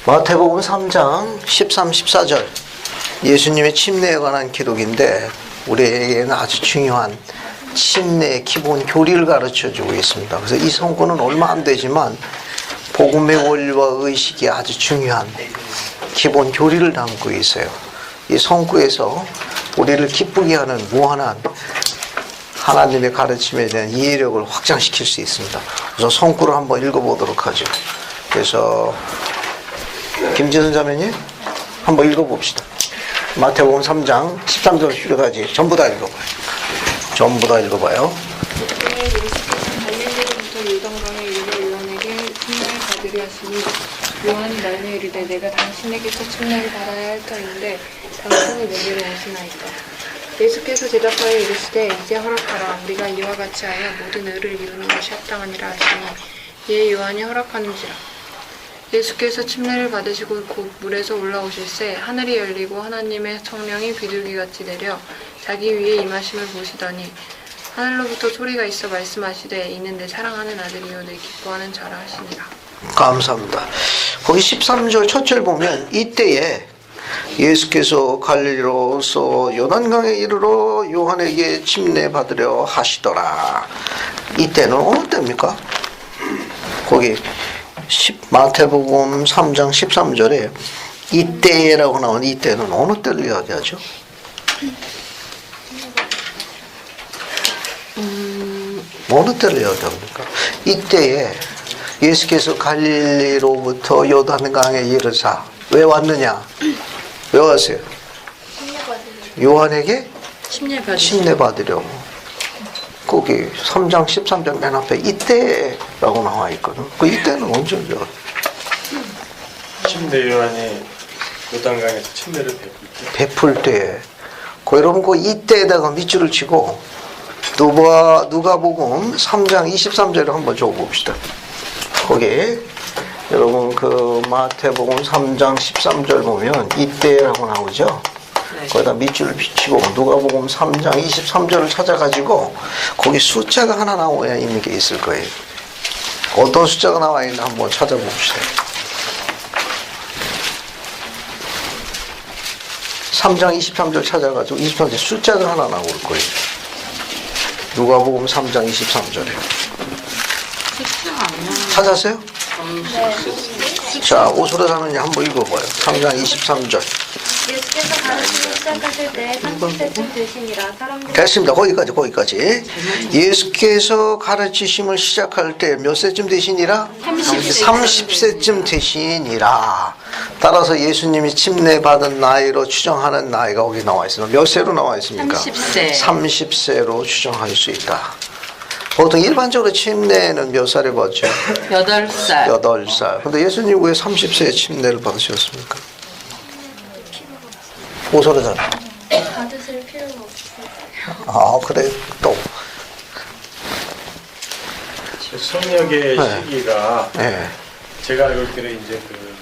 마태복음 3장 13, 14절 예수님의 침례에 관한 기록인데 우리에게는 아주 중요한 침례의 기본 교리를 가르쳐주고 있습니다. 그래서 이 성구는 얼마 안 되지만 복음의 원리와 의식이 아주 중요한 기본 교리를 담고 있어요. 이 성구에서 우리를 기쁘게 하는 무한한 하나님의 가르침에 대한 이해력을 확장시킬 수 있습니다. 그래서 성구를 한번 읽어보도록 하죠. 그래서 김지선 자매님 한번 읽어봅시다. 마태복음 3장 13절 시까지 전부 다 읽어봐요. 전부 다 읽어봐요. 그때 예수께서 갈릴리로부터 요단강에 이르러 요한에게 침례를 받으려 하시니 요한이 말로 이르되 내가 당신에게서 침례를 받아야 할 터인데 당신이 내게로 오시나이까. 예수께서 대답하여 이르시되 이제 허락하라. 우리가 이와 같이 하여 모든 의를 이루는 것이 합당하니라 하시니 이에 요한이 허락하는지라. 예수께서 침례를 받으시고 곧 물에서 올라오실새 하늘이 열리고 하나님의 성령이 비둘기같이 내려 자기 위에 임하심을 보시더니 하늘로부터 소리가 있어 말씀하시되 이는 내 사랑하는 아들이요 내 기뻐하는 자라 하시니라. 감사합니다. 거기 13절 첫 절 보면 이때에 예수께서 갈릴리로서 요단강에 이르러 요한에게 침례 받으려 하시더라. 이때는 어느 때입니까? 거기 마태복음 3장 13절에 이때라고 나오는 이때는 어느 때를 이야기하죠? 어느 때를 이야기합니까? 이때에 예수께서 갈릴리로부터 요단강에 이르사 왜 왔느냐? 왜 왔어요? 요한에게 침례 받으려고. 거기 3장 13절 맨 앞에 이때라고 나와 있거든. 그 이때는 언제죠? 침례 요한이 요단강에서 침례를 베풀 때. 여러분 그 이때에다가 밑줄을 치고 누가복음 3장 23절을 한번 적어봅시다. 거기 여러분 그 마태복음 3장 13절 보면 이때라고 나오죠. 거기다 밑줄을 비치고 누가복음 3장 23절을 찾아가지고 거기 숫자가 하나 나와 있는 게 있을 거예요. 어떤 숫자가 나와 있나 한번 찾아봅시다. 3장 23절 찾아가지고 23절 숫자가 하나 나올 거예요. 누가복음 3장 23절에 찾았어요? 자, 오소리 하느냐 한번 읽어봐요. 3장 23절. 예수께서 가르치기 시작하실 때 30세쯤 되시니라. 사람들이 됐습니다. 거기까지. 예수께서 가르치심을 시작할 때 몇 세쯤 되시니라? 30세쯤 되시니라. 따라서 예수님이 침례 받은 나이로 추정하는 나이가 거기 나와 있습니다. 몇 세로 나와 있습니까? 30세. 30세로 추정할 수 있다. 보통 일반적으로 침례는 몇 살에 받죠? 8살. 8살. 근데 예수님 왜 30세에 침례를 받으셨습니까? 오소리잖아. 받으실 필요가 없어요. 아, 그래. 또. 성역의 네. 시기가 네. 제가 알고 있기로 이제 그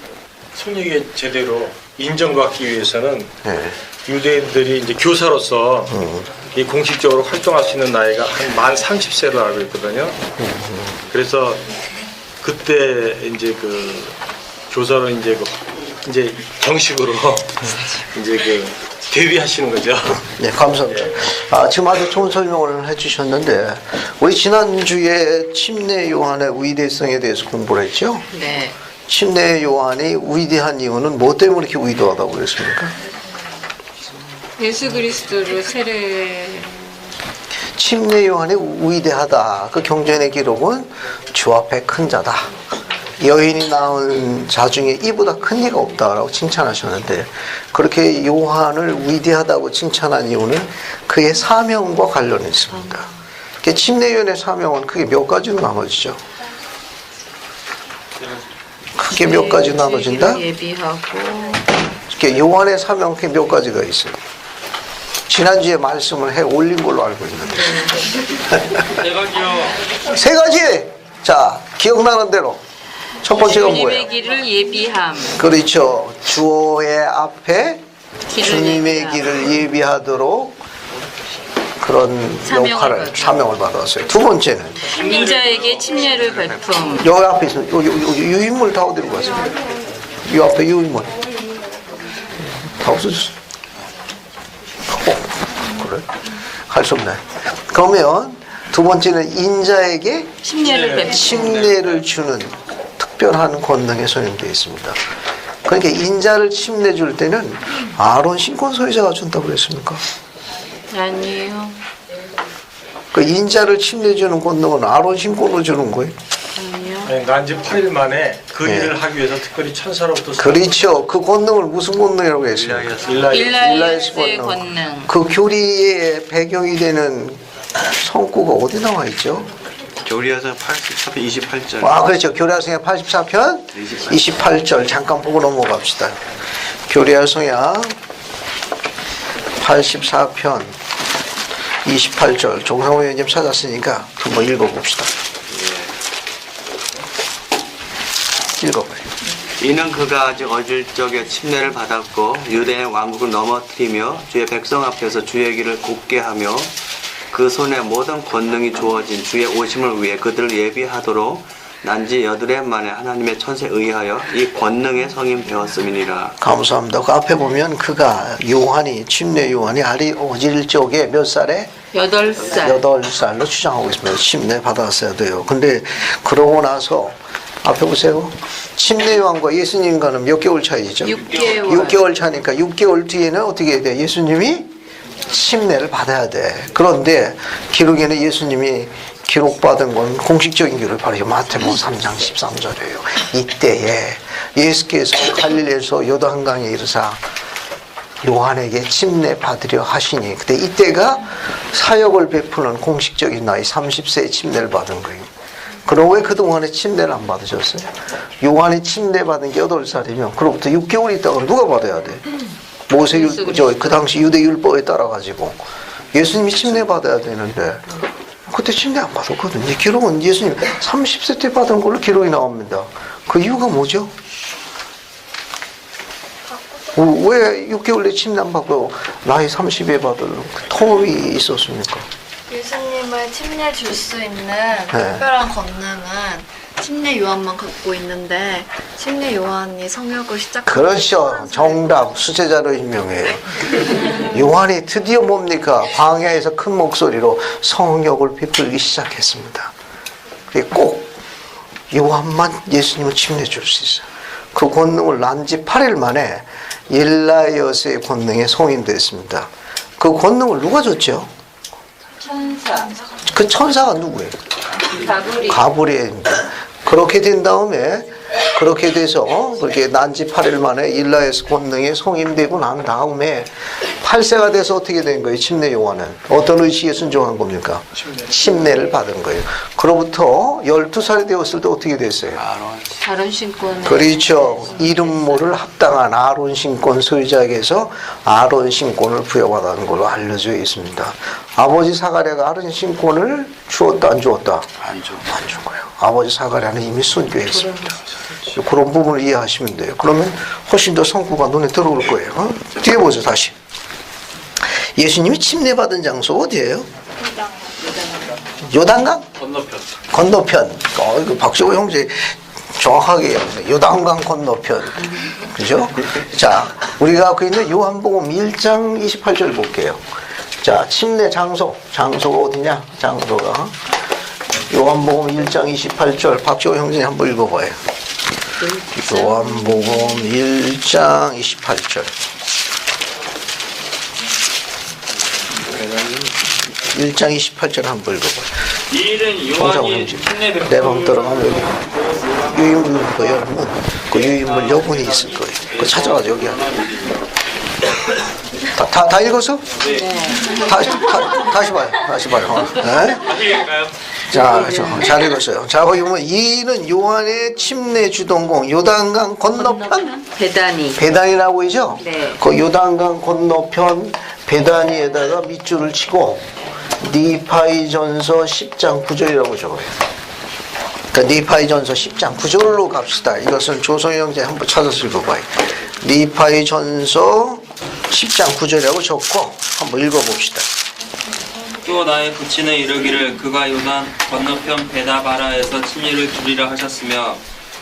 성역의 제대로 인정받기 위해서는 네. 유대인들이 이제 교사로서 이 공식적으로 활동할 수 있는 나이가 한 만 30세로 알고 있거든요. 그래서 그때 이제 그 교사로 이제 이제 정식으로 이제 그 데뷔하시는 거죠. 네, 감사합니다. 지금 아주 좋은 설명을 해주셨는데, 우리 지난주에 침례 요한의 위대성에 대해서 공부를 했죠? 네. 침례 요한이 위대한 이유는 뭐 때문에 이렇게 위대하다고 그랬습니까? 예수 그리스도를 세례. 침례 요한이 위대하다. 그 경전의 기록은 주 앞에 큰 자다. 여인이 낳은 자 중에 이보다 큰 이가 없다라고 칭찬하셨는데, 그렇게 요한을 위대하다고 칭찬한 이유는 그의 사명과 관련이 있습니다. 침례 요한의 사명은 크게 몇 가지로 나눠지죠? 크게 몇 가지 나눠진다? 예비하고. 요한의 사명은 크게 몇 가지가 있어요. 지난주에 말씀을 해 올린 걸로 알고 있는데. 세 가지! 자, 기억나는 대로. 첫 번째가 뭐예요? 주님의 길을 예비함. 그렇죠. 주의 앞에 주님의 길을 예비하도록 그런 사명을 받았어요. 두 번째는 인자에게 침례를 베품. 여기 앞에 있습니다. 요 인물 다 어디로 갔습니까? 이 앞에 유인문 다 없어졌어. 그래? 할 수 없네. 그러면 두 번째는 인자에게 침례를 주는 특별한 권능에 소용되어 있습니다. 그러니까 인자를 침례 줄 때는 아론 신권 소유자가 준다고 그랬습니까? 아니에요. 그 인자를 침례 주는 권능은 아론 신권으로 주는 거예요. 아니요. 아니, 난지 8일 만에 그 예. 일을 하기 위해서 특별히 천사로부터 그렇죠. 그 권능을 무슨 권능이라고 했습니까? 일라이스의 권능. 그 교리의 배경이 되는 성구가 어디 나와 있죠? 교리에서 84편 28절. 아, 그렇죠. 교리학성약 84편 28절 잠깐 보고 넘어갑시다. 교리학성약 84편 28절 종상호 의원님 찾았으니까 한번 읽어봅시다. 읽어봐요. 이는 그가 아직 어릴 적에 침례를 받았고 유대의 왕국을 넘어뜨리며 주의 백성 앞에서 주의 길을 곱게 하며 그 손에 모든 권능이 주어진 주의 오심을 위해 그들을 예비하도록 난지 8해 만에 하나님의 천사에 의하여 이 권능의 성인 되었음이니라. 감사합니다. 그 앞에 보면 그가 요한이 침례 요한이 어릴 적에 몇 살에? 8살. 8살로 주장하고 있습니다. 침례 받았어야 돼요. 근데 그러고 나서 앞에 보세요. 침례 요한과 예수님과는 몇 개월 차이죠? 6개월. 6개월 차니까 6개월 뒤에는 어떻게 해야 돼? 예수님이 침례를 받아야 돼. 그런데 기록에는 예수님이 기록받은 건 공식적인 기록이 바로 마태복음 3장 13절이에요. 이때에 예수께서 갈릴리에서 요단강에 이르사 요한에게 침례 받으려 하시니 그때 이때가 사역을 베푸는 공식적인 나이 30세에 침례를 받은 거예요. 그럼 왜 그동안에 침례를 안 받으셨어요? 요한이 침례 받은 게 8살이면 그로부터 6개월이 있다고 누가 받아야 돼? 그 당시 유대 율법에 따라 가지고 예수님이 침례 받아야 되는데 그때 침례 안 받았거든요. 이 기록은 예수님 30세 때 받은 걸로 기록이 나옵니다. 그 이유가 뭐죠? 왜 6개월 내 침례 안 받고 나이 30에 받을 텀이 있었습니까? 예수님을 침례 줄 수 있는 특별한 권능은 침례 요한만 갖고 있는데 침례 요한이 성역을 시작한 그렇죠. 정답. 수제자로 임명해요. 요한이 드디어 뭡니까? 광야에서 큰 목소리로 성역을 베풀기 시작했습니다. 꼭 요한만 예수님을 침례 줄 수 있어요. 그 권능을 난지 8일 만에 일라이어스의 권능에 송인됐습니다. 그 권능을 누가 줬죠? 천사. 그 천사가 누구예요? 가브리. 가브리엘입니다. 그렇게 된 다음에 그렇게 돼서 그렇게 난지 8일 만에 일라이어스 권능에 송임되고 난 다음에 8세가 돼서 어떻게 된 거예요? 침례 요한은 어떤 의식에 순종한 겁니까? 침례를 받은 거예요. 그로부터 12살이 되었을 때 어떻게 됐어요? 다른 신권. 그렇죠. 이름 모를 합당한 아론 신권 소유자에게서 아론 신권을 부여받은 걸로 알려져 있습니다. 아버지 사가랴가 아론 신권을 주었다 안 주었다? 안 준 거예요. 아버지 사가랴는 이미 순교했습니다. 그런 부분을 이해하시면 돼요. 그러면 훨씬 더 성구가 눈에 들어올 거예요. 뒤에 보세요. 다시. 예수님이 침례받은 장소 어디예요? 요단강? 건너편. 이거 박시호 형제 정확하게 요단강 건너편. 그죠? 자, 우리가 갖고 있는 요한복음 1장 28절 볼게요. 자, 침례 장소가 어디냐? 장소가. 요한복음 1장 28절 박시호 형제 한번 읽어봐요. 요한복음 1장 28절. 1장 28절 한번 읽어봐요. 이 일은 요한이 침례를 내 방 들어가면 유인물 여러분 그 유인물 여분이 있을 거예요. 그 찾아가서 여기 다 읽었어? 네. 다시 봐요. 네? 자, 잘 읽었어요. 자, 거기 보면 이는 요한의 침례 주동공 요단강 건너편 베단이라고 하죠? 네. 그 요단강 건너편 베단이에다가 밑줄을 치고 니파이전서 10장 9절이라고 적어요. 그러니까 니파이전서 10장 9절로 갑시다. 이것은 조성희 형제 한번 찾아서 읽어봐요. 니파이전서 10장 9절이라고 적고 한번 읽어봅시다. 또 나의 부친은 이르기를 그가 요단 건너편 베다바라에서 침례를 주리라 하셨으며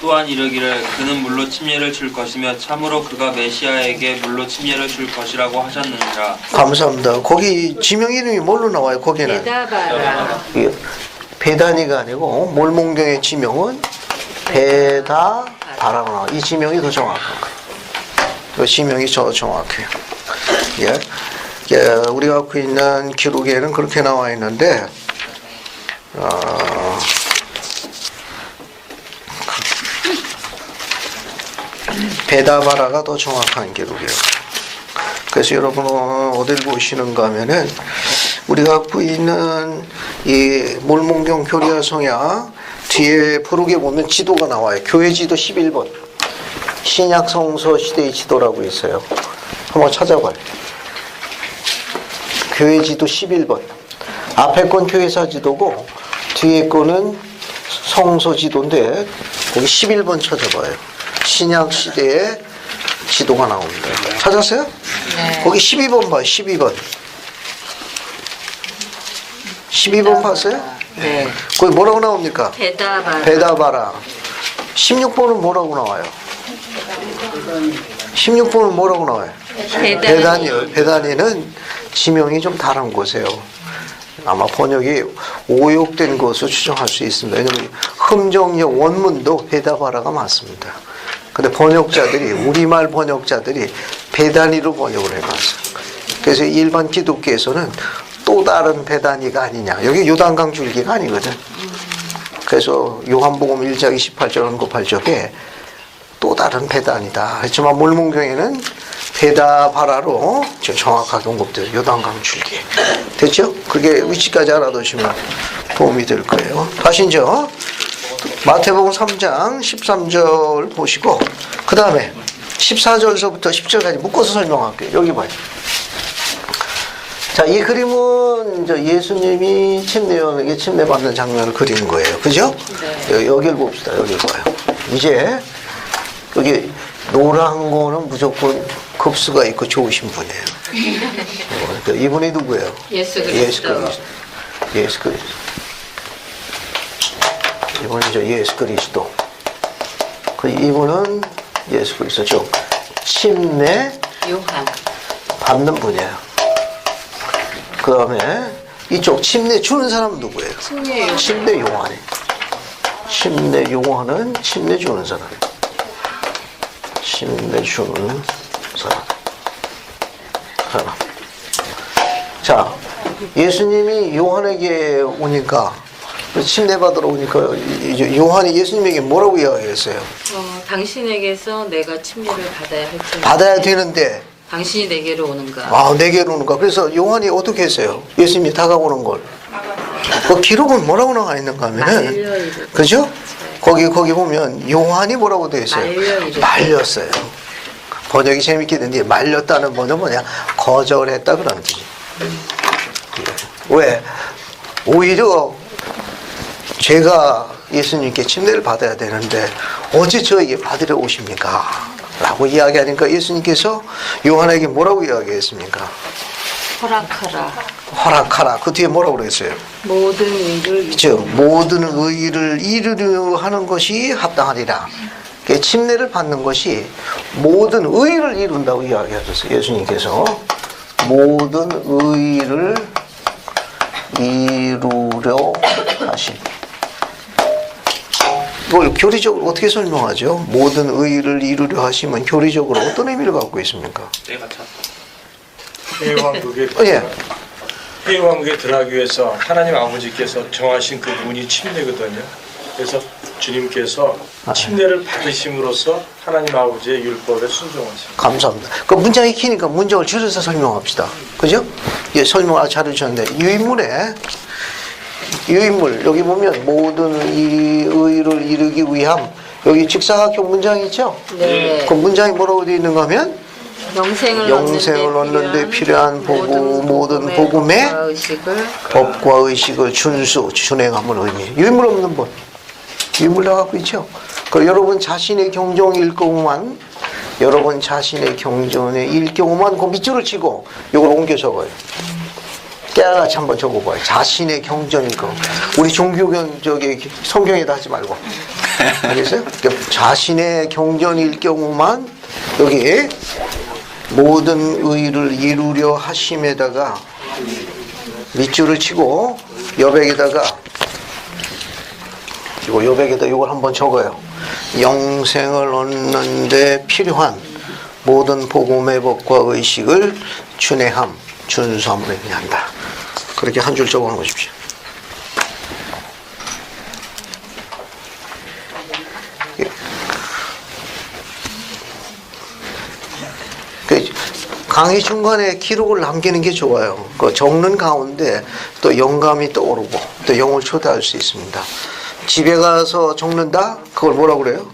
또한 이르기를 그는 물로 침례를 줄 것이며 참으로 그가 메시아에게 물로 침례를 줄 것이라고 하셨느니라. 감사합니다. 거기 지명 이름이 뭘로 나와요? 거기는 베다바라. 베다니가 아니고 몰몬경의 지명은 베다바라고 나와. 이 지명이 더 정확한 거예요. 그 지명이 더 정확해요. 예. 예, 우리가 갖고 있는 기록에는 그렇게 나와 있는데 베다바라가 더 정확한 기록이에요. 그래서 여러분 어딜 보시는가 하면은 우리가 갖고 있는 이 몰몬경 교리와 성야 뒤에 부록에 보면 지도가 나와요. 교회 지도 11번 신약 성서 시대의 지도라고 있어요. 한번 찾아봐요. 교회 지도 11번 앞에 건 교회사 지도고 뒤에 거는 성서 지도인데 거기 11번 찾아봐요. 신약 시대의 지도가 나옵니다. 찾았어요? 네. 거기 12번 봐요. 12번. 12번 봤어요? 네. 거기 뭐라고 나옵니까? 베다바라. 베다바라. 16번은 뭐라고 나와요? 16번은 뭐라고 나와요? 베다니요. 베다니는 지명이 좀 다른 곳이에요. 아마 번역이 오역된 것으로 추정할 수 있습니다. 왜냐하면 흠정역 원문도 베다바라가 맞습니다. 근데 번역자들이 우리말 번역자들이 베다니로 번역을 해놨어요. 그래서 일반 기독교에서는 또 다른 베다니가 아니냐. 여기 요단강 줄기가 아니거든. 그래서 요한복음 1장 28절 언급할 적에 또 다른 베다니다. 그렇지만 몰몬경에는 베다바라로 정확하게 언급돼요. 요단강 줄기. 됐죠? 그게 위치까지 알아두시면 도움이 될 거예요. 다시 이제 마태복음 3장 13절 보시고 그 다음에 14절서부터 10절까지 묶어서 설명할게요. 여기 봐요. 자, 이 그림은 이제 예수님이 침례요한에게 침례받는 장면을 그린 거예요. 그죠? 네. 여기를 봅시다. 여기 봐요. 이제 여기 노란 거는 무조건 급수가 있고 좋으신 분이에요. 이분이 누구예요? 예수 그리스도. 예수 그리스도. 예수 그리스도. 이분은 이제 예수 그리스도. 이분은 예수 그리스도죠. 침례 요한. 받는 분이에요. 그 다음에 이쪽 침례 주는 사람은 누구예요? 침례 요한이. 침례 요한은 침례 주는 사람. 침례 주는 사람. 자, 예수님이 요한에게 오니까 침례 받으러 오니까 이제 요한이 예수님에게 뭐라고 이야기했어요? 당신에게서 내가 침례를 받아야 할 텐데. 받아야 되는데 당신이 내게로 오는가? 아, 내게로 오는가? 그래서 요한이 어떻게 했어요? 예수님이 다가오는 걸. 그 기록은 뭐라고 나와 있는가 하면은, 그죠? 거기 보면 요한이 뭐라고 되어 있어요? 말렸어요. 번역이 재밌게 된데 말렸다는 번역은 뭐냐? 거절했다 그런 뜻이. 왜? 오히려 제가 예수님께 침례를 받아야 되는데 어째 저에게 받으러 오십니까? 라고 이야기하니까 예수님께서 요한에게 뭐라고 이야기했습니까? 허락하라. 그 뒤에 뭐라고 그랬어요? 모든 의를 즉 모든 의를 이루려 하는 것이 합당하리라. 침례를 받는 것이 모든 의를 이룬다고 이야기하셨어요. 예수님께서 모든 의를 이루려 하심. 이걸 교리적으로 어떻게 설명하죠? 모든 의를 이루려 하시면 교리적으로 어떤 의미를 갖고 있습니까? 내가 참. 회왕국에 예. 회왕국에 들어가기 위해서 하나님 아버지께서 정하신 그 문이 침례거든요. 그래서 주님께서 침례를 받으심으로써 하나님 아버지의 율법에 순종하십니다. 감사합니다. 그 문장이 기니까 문장을 줄여서 설명합시다. 그죠? 예, 설명을 잘 해주셨는데 유인물 여기 보면 모든 이 의를 이루기 위함 여기 직사각형 문장이 있죠? 네. 그 문장이 뭐라고 되어 있는가 하면 영생을 얻는 데 필요한 모든 복음의 법과 의식을 준행함을 의미해요. 유인물 없는 분. 유인물 다 갖고 있죠? 그리고 여러분 자신의 경종일 경우만 여러분 자신의 경전에 일 경우만 그 밑줄을 치고 이걸 옮겨 적어요. 깨알같이 한번 적어봐요. 자신의 경전일 경우. 우리 종교견 성경에다 하지 말고 알겠어요? 그러니까 자신의 경전일 경우만 여기 모든 의를 이루려 하심에다가 밑줄을 치고 여백에다가 이걸 한번 적어요. 영생을 얻는 데 필요한 모든 복음의 법과 의식을 준행함, 준수함으로 행한다. 그렇게 한 줄 적어 놓으십시오. 강의 중간에 기록을 남기는 게 좋아요. 그 적는 가운데 또 영감이 떠오르고 또 영을 초대할 수 있습니다. 집에 가서 적는다? 그걸 뭐라고 그래요?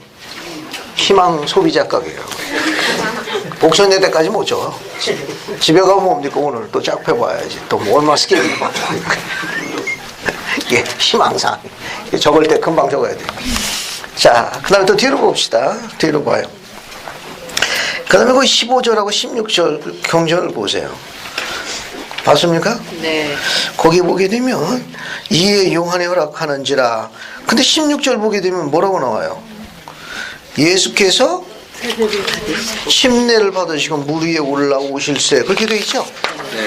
희망 소비 작가예요. 복선될 때까지 못 적어. 집에 가면 뭡니까? 오늘 또 쫙 펴봐야지. 또 뭐 얼마 스케일이 많습니까? 이게 희망상. 적을 때 금방 적어야 돼. 자, 그 다음에 또 뒤로 봅시다. 뒤로 봐요. 그 다음에 그 15절하고 16절 경전을 보세요. 봤습니까? 네. 거기 보게 되면 이에 요한이 허락하는지라. 근데 16절 보게 되면 뭐라고 나와요? 예수께서 침례를 받으시고 물 위에 올라오실세. 그렇게 되어 있죠?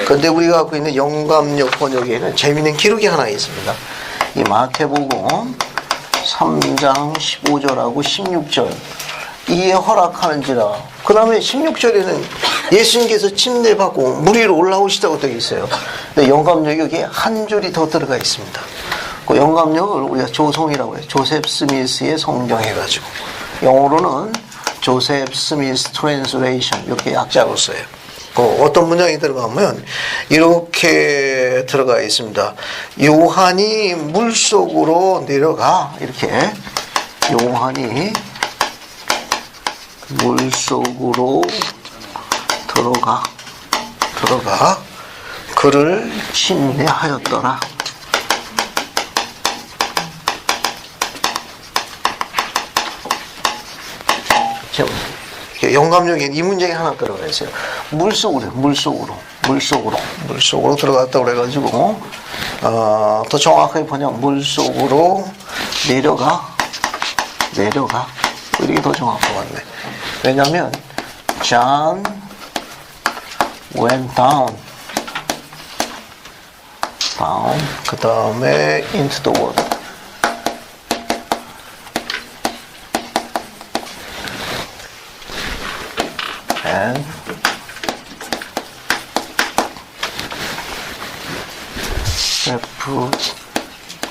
그런데 우리가 갖고 있는 영감역 번역에는 재미있는 기록이 하나 있습니다. 이 마태복음 3장 15절하고 16절 이에 허락하는지라. 그 다음에 16절에는 예수님께서 침례 받고 물 위로 올라오시다고 되어 있어요. 근데 영감역이 여기에 한 줄이 더 들어가 있습니다. 그 영감역을 우리가 조송이라고 해요. 조셉 스미스의 성경해가지고 영어로는 조셉 스미스 트랜스레이션 이렇게 약자로 써요. 어떤 문장이 들어가면 이렇게 들어가 있습니다. 요한이 물속으로 내려가. 이렇게 요한이 물속으로 들어가 그를 침례하였더라. 영감역에 이 문장이 하나 들어가 있어요. 물속으로 들어갔다 그래가지고 더 정확하게 번역 물속으로 내려가 이게 더 정확한 것 같네. 왜냐하면 John went down 그 다음에 into the water. And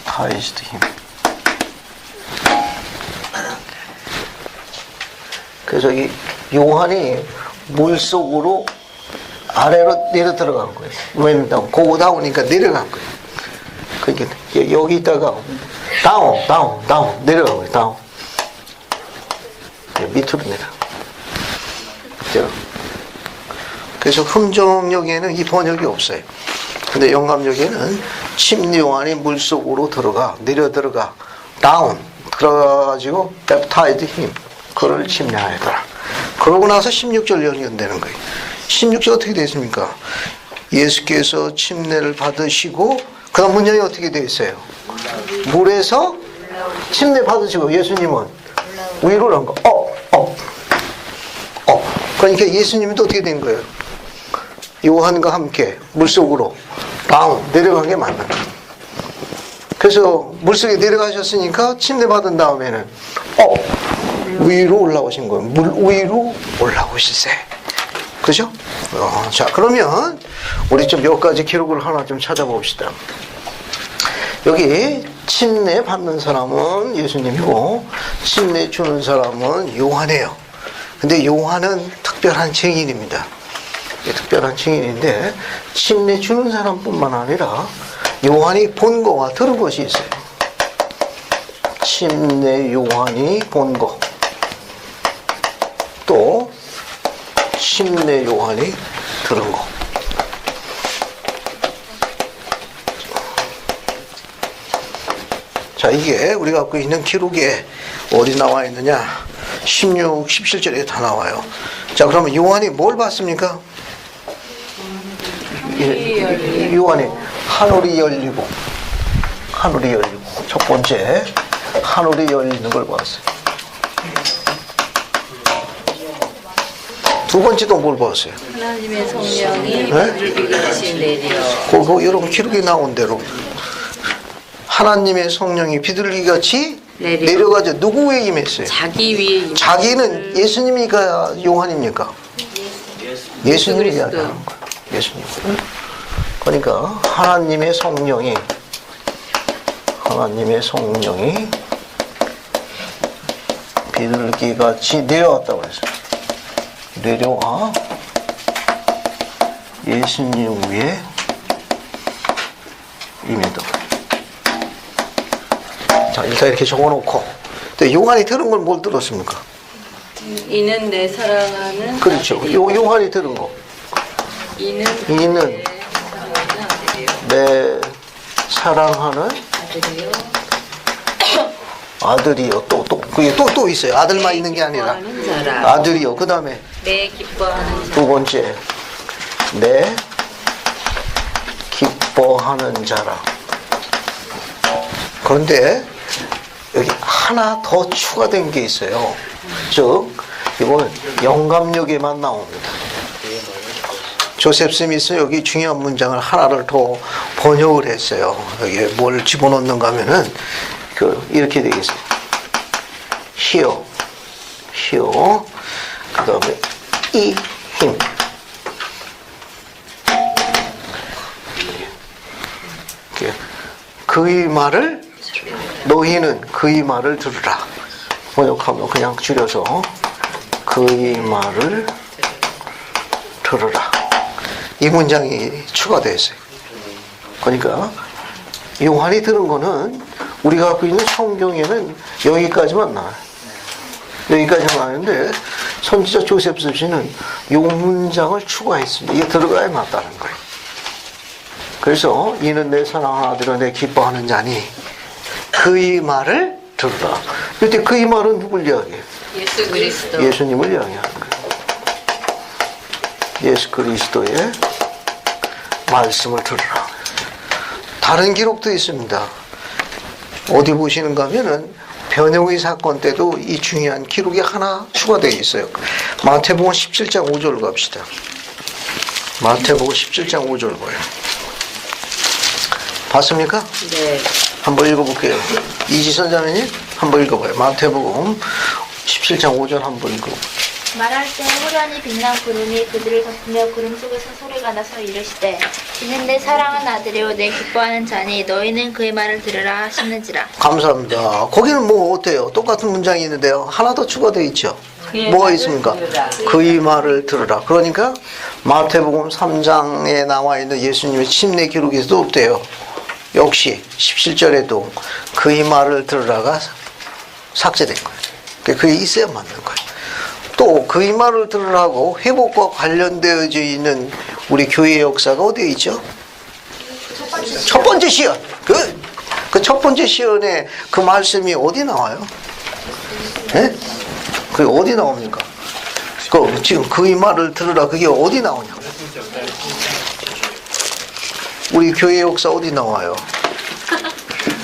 baptized him. 그래서 이 요한이 물속으로 아래로 내려 들어간 거예요. 왜냐면 고고 다우니까 내려간 거예요. 그러니까 여기 있다가 다운 내려간 거예요. 다운. 밑으로 내려. 그래서 흥정역에는 이 번역이 없어요. 근데 영감역에는 침례 요한이 물속으로 내려 들어가 다운 들어가가지고 baptized him. 그를 침례하였더라. 그러고 나서 16절 연결되는 거예요. 16절 어떻게 되어 있습니까? 예수께서 침례를 받으시고 그 다음 문장이 어떻게 되어 있어요? 물에서 침례 받으시고 예수님은 위로 난 거. 그러니까 예수님은 또 어떻게 된 거예요? 요한과 함께 물속으로 다운 내려간 게 맞는 거예요. 그래서 물속에 내려가셨으니까 침례 받은 다음에는 위로 올라오신 거예요. 물 위로 올라오시세. 그죠? 자, 그러면 우리 좀 몇 가지 기록을 하나 좀 찾아봅시다. 여기 침례 받는 사람은 예수님이고 침례 주는 사람은 요한이에요. 근데 요한은 특별한 증인입니다. 특별한 증인인데 침례 주는 사람뿐만 아니라 요한이 본 거와 들은 것이 있어요. 침례 요한이 본 거, 또 침례 요한이 들은 거. 자, 이게 우리가 갖고 있는 기록에 어디 나와 있느냐? 16, 17절에 다 나와요. 자, 그러면 요한이 뭘 봤습니까? 요한이 하늘이 열리고 첫 번째 하늘이 열리는 걸 봤어요. 두 번째도 뭘 봤어요? 하나님의 성령이 네? 비둘기같이 내려 그거 여러분 기록에 나온 대로 하나님의 성령이 비둘기같이 내려가죠. 누구에 임했어요? 자기 위에 임하는 자기는 예수님이니까 요한입니까? 예수님이 그리스도. 이야기하는 거예요. 예수님. 그러니까 하나님의 성령이 비둘기같이 내려왔다고 했어요. 내려와 예수님 위에 임했다. 자, 일단 이렇게 적어놓고, 근데 요한이 들은 걸 뭘 들었습니까? 이는 내 사랑하는 그렇죠. 아들이요. 요한이 들은 거. 이는 이는 내 사랑하는 아들이요. 내 사랑하는 아들이요. 아들이요. 그게 또 있어요. 아들만 있는 게 아니라. 기뻐하는 자라. 아들이요. 그 다음에 내 기뻐하는 자. 두 번째, 내 기뻐하는 자라. 그런데 여기 하나 더 추가된 게 있어요. 즉, 이건 영감역에만 나옵니다. 조셉 스미스 여기 중요한 문장을 하나를 더 번역을 했어요. 여기에 뭘 집어넣는가 하면은, 이렇게 되겠어요. here, 그 다음에 이 힘. 그의 말을, 너희는 그의 말을 들으라. 번역하면 그냥 줄여서 그의 말을 들으라. 이 문장이 추가되어 있어요. 그러니까 요한이 들은 거는 우리가 갖고 있는 성경에는 여기까지만 나와요. 여기까지만 나오는데 선지자 조셉 스미스는 이 문장을 추가했습니다. 이게 들어가야 맞다는 거예요. 그래서 이는 내 사랑하는 아들이요 내 기뻐하는 자니 그의 말을 들으라. 이때 그의 말은 누굴 이야기해요? 예수 그리스도. 예수님을 이야기하는 거예요. 예수 그리스도의 말씀을 들으라. 다른 기록도 있습니다. 어디 보시는가 하면은 변형의 사건 때도 이 중요한 기록이 하나 추가되어 있어요. 마태복음 17장 5절 갑시다. 마태복음 17장 5절 봐요. 봤습니까? 네. 한번 읽어볼게요. 이지선 자매님 한번 읽어봐요. 마태복음 17장 5절 한번 읽어볼게요. 말할 때 호련히 빛난 구름이 그들을 덮으며 구름 속에서 소리가 나서 이르시되 이는 내 사랑하는 아들이요 내 기뻐하는 자니 너희는 그의 말을 들으라 하시는지라. 감사합니다. 거기는 뭐 어때요? 똑같은 문장이 있는데요. 하나 더 추가되어 있죠. 그의 뭐가 말을 있습니까? 들으라. 그의 말을 들으라. 그러니까 마태복음 3장에 나와 있는 예수님의 침례 기록에서도 없대요. 역시 17절에도 그의 말을 들으라가 삭제된 거예요. 그게 있어야 맞는 거예요. 또 그의 말을 들으라고 회복과 관련되어져 있는 우리 교회의 역사가 어디에 있죠? 첫 번째 시연. 그 첫 번째 시연에 그 말씀이 어디 나와요? 네? 그게 어디 나옵니까? 지금 그의 말을 들으라 그게 어디 나오냐? 우리 교회 역사 어디 나와요?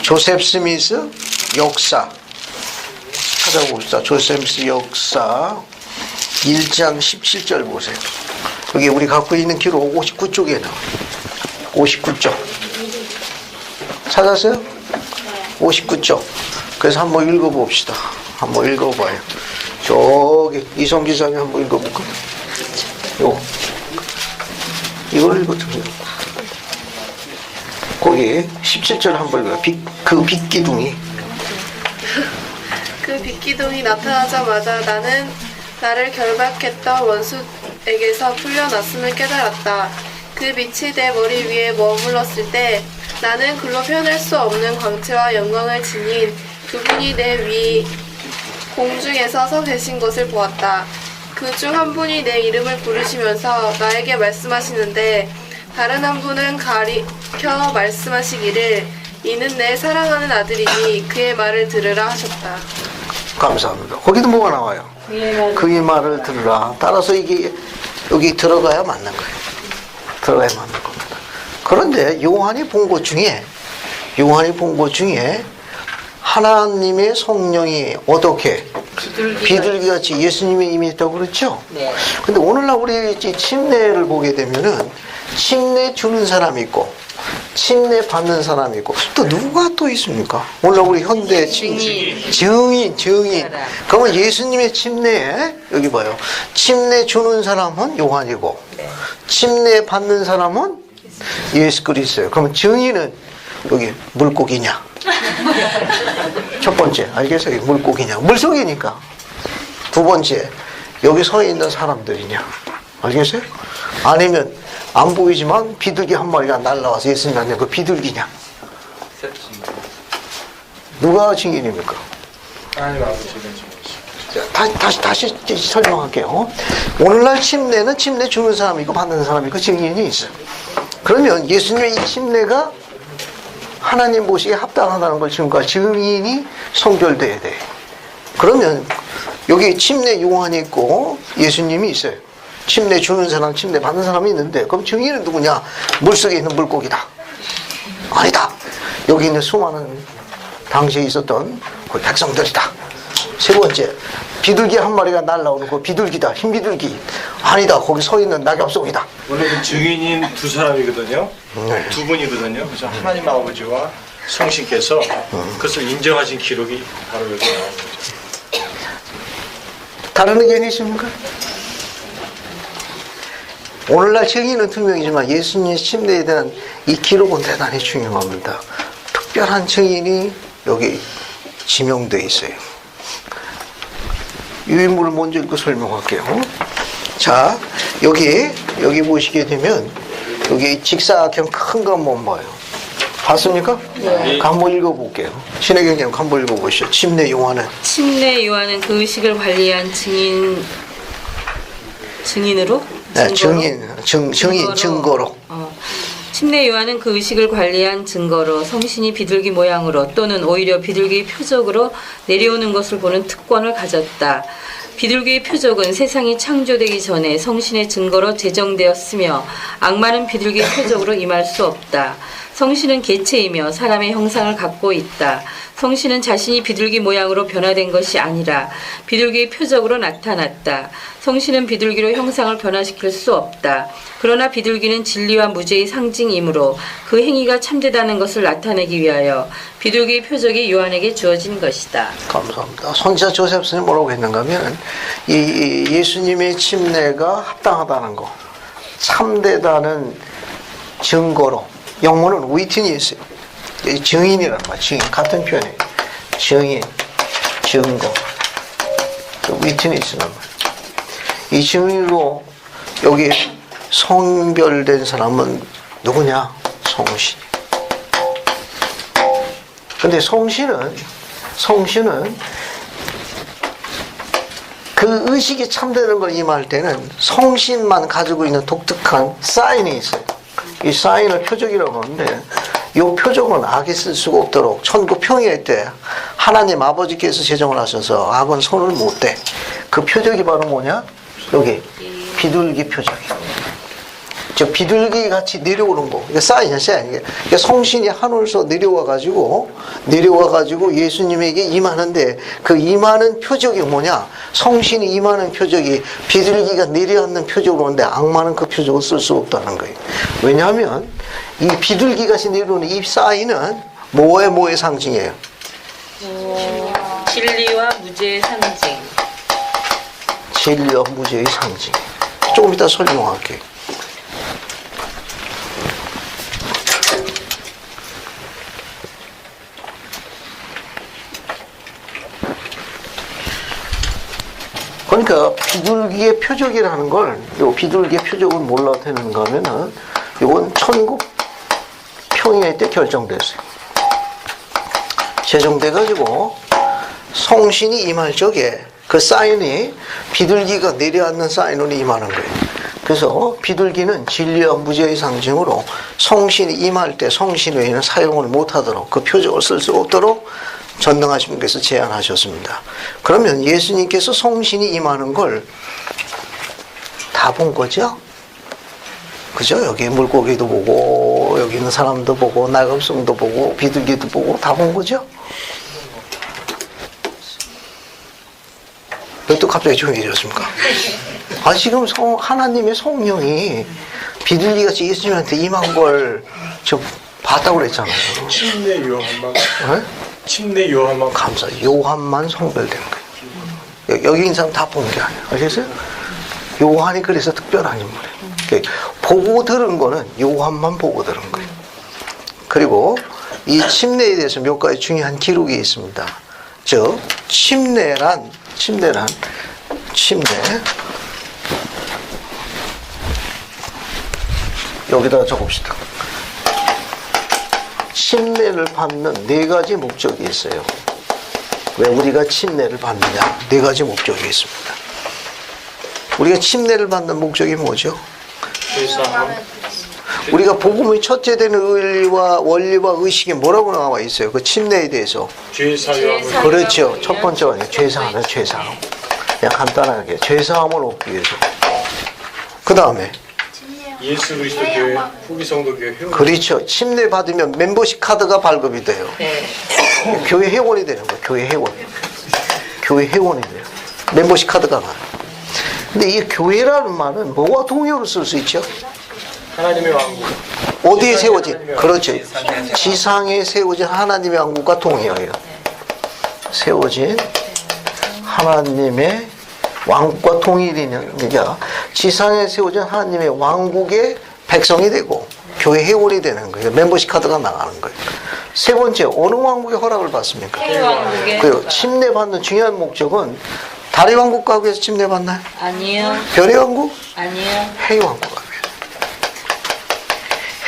조셉 스미스 역사 찾아봅시다. 조셉 스미스 역사 1장 17절 보세요. 여기 우리 갖고 있는 기록 59쪽에 나와요. 59쪽 찾았어요? 59쪽. 그래서 한번 읽어봅시다. 한번 읽어봐요. 저기 이성 기자님 한번 읽어볼까? 이걸 읽어주세요. 거기 17절 한번 읽어요. 그 빛기둥이. 그 빛기둥이 나타나자마자 나는 나를 결박했던 원수에게서 풀려났음을 깨달았다. 그 빛이 내 머리 위에 머물렀을 때 나는 글로 표현할 수 없는 광채와 영광을 지닌 그분이 내 위 공중에서 서 계신 것을 보았다. 그 중 한 분이 내 이름을 부르시면서 나에게 말씀하시는데 다른 한 분은 가리켜 말씀하시기를 이는 내 사랑하는 아들이니 그의 말을 들으라 하셨다. 감사합니다. 거기도 뭐가 나와요? 그의 말을 들으라. 따라서 이게 여기 들어가야 맞는 거예요. 들어가야 맞는 겁니다. 그런데 요한이 본 것 중에 하나님의 성령이 어떻게 비둘기같이 예수님의 임이 있다고 그랬죠? 네. 근데 오늘날 우리 침례를 보게 되면은 침례 주는 사람이 있고 침례 받는 사람이 있고 또 누가 또 있습니까? 오늘 우리 현대 증인. 그러면 예수님의 침례에 여기 봐요. 침례 주는 사람은 요한이고 침례 받는 사람은 예수 그리스도예요. 그러면 증인은 여기 물고기냐? 첫 번째 알겠어요? 물고기냐? 물속이니까. 두 번째 여기 서 있는 사람들이냐? 알겠어요? 아니면 안 보이지만 비둘기 한 마리가 날라와서 예수님한테 그 비둘기냐? 누가 증인입니까? 하나님 아버지가 증인이시죠. 다시 설명할게요. 오늘날 침례는 침례 주는 사람이고 받는 사람이고 증인이 있어요. 그러면 예수님의 이 침례가 하나님 보시기에 합당하다는 걸 증거할 증인이 선별돼야 돼. 그러면 여기 침례 요한이 있고 예수님이 있어요. 침례 주는 사람, 침례 받는 사람이 있는데 그럼 증인은 누구냐? 물속에 있는 물고기다. 아니다. 여기 있는 수많은 당시에 있었던 그 백성들이다. 세 번째, 비둘기 한 마리가 날라오는 그 비둘기다. 흰 비둘기. 아니다. 거기 서 있는 낙엽송이다. 원래 그 증인인 두 사람이거든요. 네. 두 분이거든요. 그래서 하나님 아버지와 성신께서 그것을 인정하신 기록이 바로 여기 나오는 거죠. 다른 의견이 있습니까? 오늘날 증인은 투명이지만 예수님의 침례에 대한 이 기록은 대단히 중요합니다. 특별한 증인이 여기 지명되어 있어요. 유인물을 먼저 읽고 설명할게요. 자, 여기 보시게 되면 여기 직사각형 큰 거 한번 봐요. 봤습니까? 네. 한번 읽어볼게요. 신혜경님 한번 읽어보시죠. 침례 요한은 그 의식을 관리한 증인으로? 네, 증거로. 침례 요한은 그 의식을 관리한 증거로 성신이 비둘기 모양으로 또는 오히려 비둘기 표적으로 내려오는 것을 보는 특권을 가졌다. 비둘기의 표적은 세상이 창조되기 전에 성신의 증거로 제정되었으며 악마는 비둘기의 표적으로 임할 수 없다. 성신은 개체이며 사람의 형상을 갖고 있다. 성신은 자신이 비둘기 모양으로 변화된 것이 아니라 비둘기의 표적으로 나타났다. 성신은 비둘기로 형상을 변화시킬 수 없다. 그러나 비둘기는 진리와 무죄의 상징이므로 그 행위가 참되다는 것을 나타내기 위하여 비둘기의 표적이 요한에게 주어진 것이다. 감사합니다. 선지자 조셉스는 뭐라고 했는가 하면 이 예수님의 침례가 합당하다는 거, 참되다는 증거로 영문은 위트니스예요. 증인이란 말, 증인 같은 표현이에요. 증인, 증거, 위트니스란 말. 이 증인으로 여기 성별된 사람은 누구냐? 성신. 근데 성신은 그 의식이 참되는 걸 임할 때는 성신만 가지고 있는 독특한 사인이 있어요. 이 사인을 표적이라고 하는데 이 표적은 악이 쓸 수가 없도록 천국 평화의 때 하나님 아버지께서 제정을 하셔서 악은 손을 못 대. 그 표적이 바로 뭐냐? 여기 비둘기 표적이에요. 저 비둘기 같이 내려오는 거. 이게 사인이야, 사인. 이게 성신이 하늘에서 내려와가지고 예수님에게 임하는데 그 임하는 표적이 뭐냐? 성신이 임하는 표적이 비둘기가 내려앉는 표적으로 오는데 악마는 그 표적을 쓸 수 없다는 거예요. 왜냐하면 이 비둘기 같이 내려오는 이 사인은 뭐의 상징이에요? 진리와 무죄의 상징. 진리와 무죄의 상징. 조금 이따 설명할게요. 그러니까 비둘기의 표적이라는 걸, 요 비둘기의 표적을 몰라도 되는가 하면은 이건 천국 평화의 때 결정됐어요. 제정돼가지고 성신이 임할 적에 그 사인이 비둘기가 내려앉는 사인으로 임하는 거예요. 그래서 비둘기는 진리와 무죄의 상징으로 성신이 임할 때 성신 외에는 사용을 못하도록 그 표적을 쓸 수 없도록 전능하신 분께서 제안하셨습니다. 그러면 예수님께서 성신이 임하는 걸 다 본 거죠? 그죠? 여기 물고기도 보고 여기 있는 사람도 보고 낙엽송도 보고 비둘기도 보고 다 본 거죠? 왜 또 갑자기 조용해졌습니까? 아, 지금 하나님의 성령이 비둘기같이 예수님한테 임한 걸 저 봤다고 그랬잖아요. 침례 요한만 네? 침례 요한만 감사. 요한만 성별된 거예요. 여기 있는 사람 다 본 게 아니에요. 아시겠어요? 요한이 그래서 특별한 인물이에요. 보고 들은 거는 요한만 보고 들은 거예요. 그리고 이 침례에 대해서 몇 가지 중요한 기록이 있습니다. 즉, 침례란 여기다가 적읍시다. 침례를 받는 네 가지 목적이 있어요. 왜 우리가 침례를 받느냐? 네 가지 목적이 있습니다. 우리가 침례를 받는 목적이 뭐죠? 우리가 복음의 첫째 되는 원리와 의식이 뭐라고 나와 있어요? 그 침례에 대해서. 죄사함을 그렇죠. 첫 번째가 아니에요. 죄사함. 그냥 간단하게 죄사함을 얻기 위해서. 그 다음에 예수 그리스도 교회 후기 성도 교회 회원 그렇죠. 침례 받으면 멤버십 카드가 발급이 돼요. 교회 회원이 되는 거예요. 교회 회원이 돼요. 멤버십 카드가 나요. 근데 이 교회라는 말은 뭐와 동의어로 쓸 수 있죠? 하나님의 왕국 어디에 세워진? 그렇죠. 지상에 세워진 하나님의 왕국과 동의어예요. 세워진 하나님의 왕국과 동일이냐, 지상에 세워진 하나님의 왕국의 백성이 되고 교회 회원이 되는 거예요. 멤버십 카드가 나가는 거예요. 세 번째, 어느 왕국의 허락을 받습니까? 그리고 침례받는 중요한 목적은 달의 왕국 가기 위해서 침례받나요? 아니요. 별의 왕국? 아니요. 해의 왕국 가기 위해서.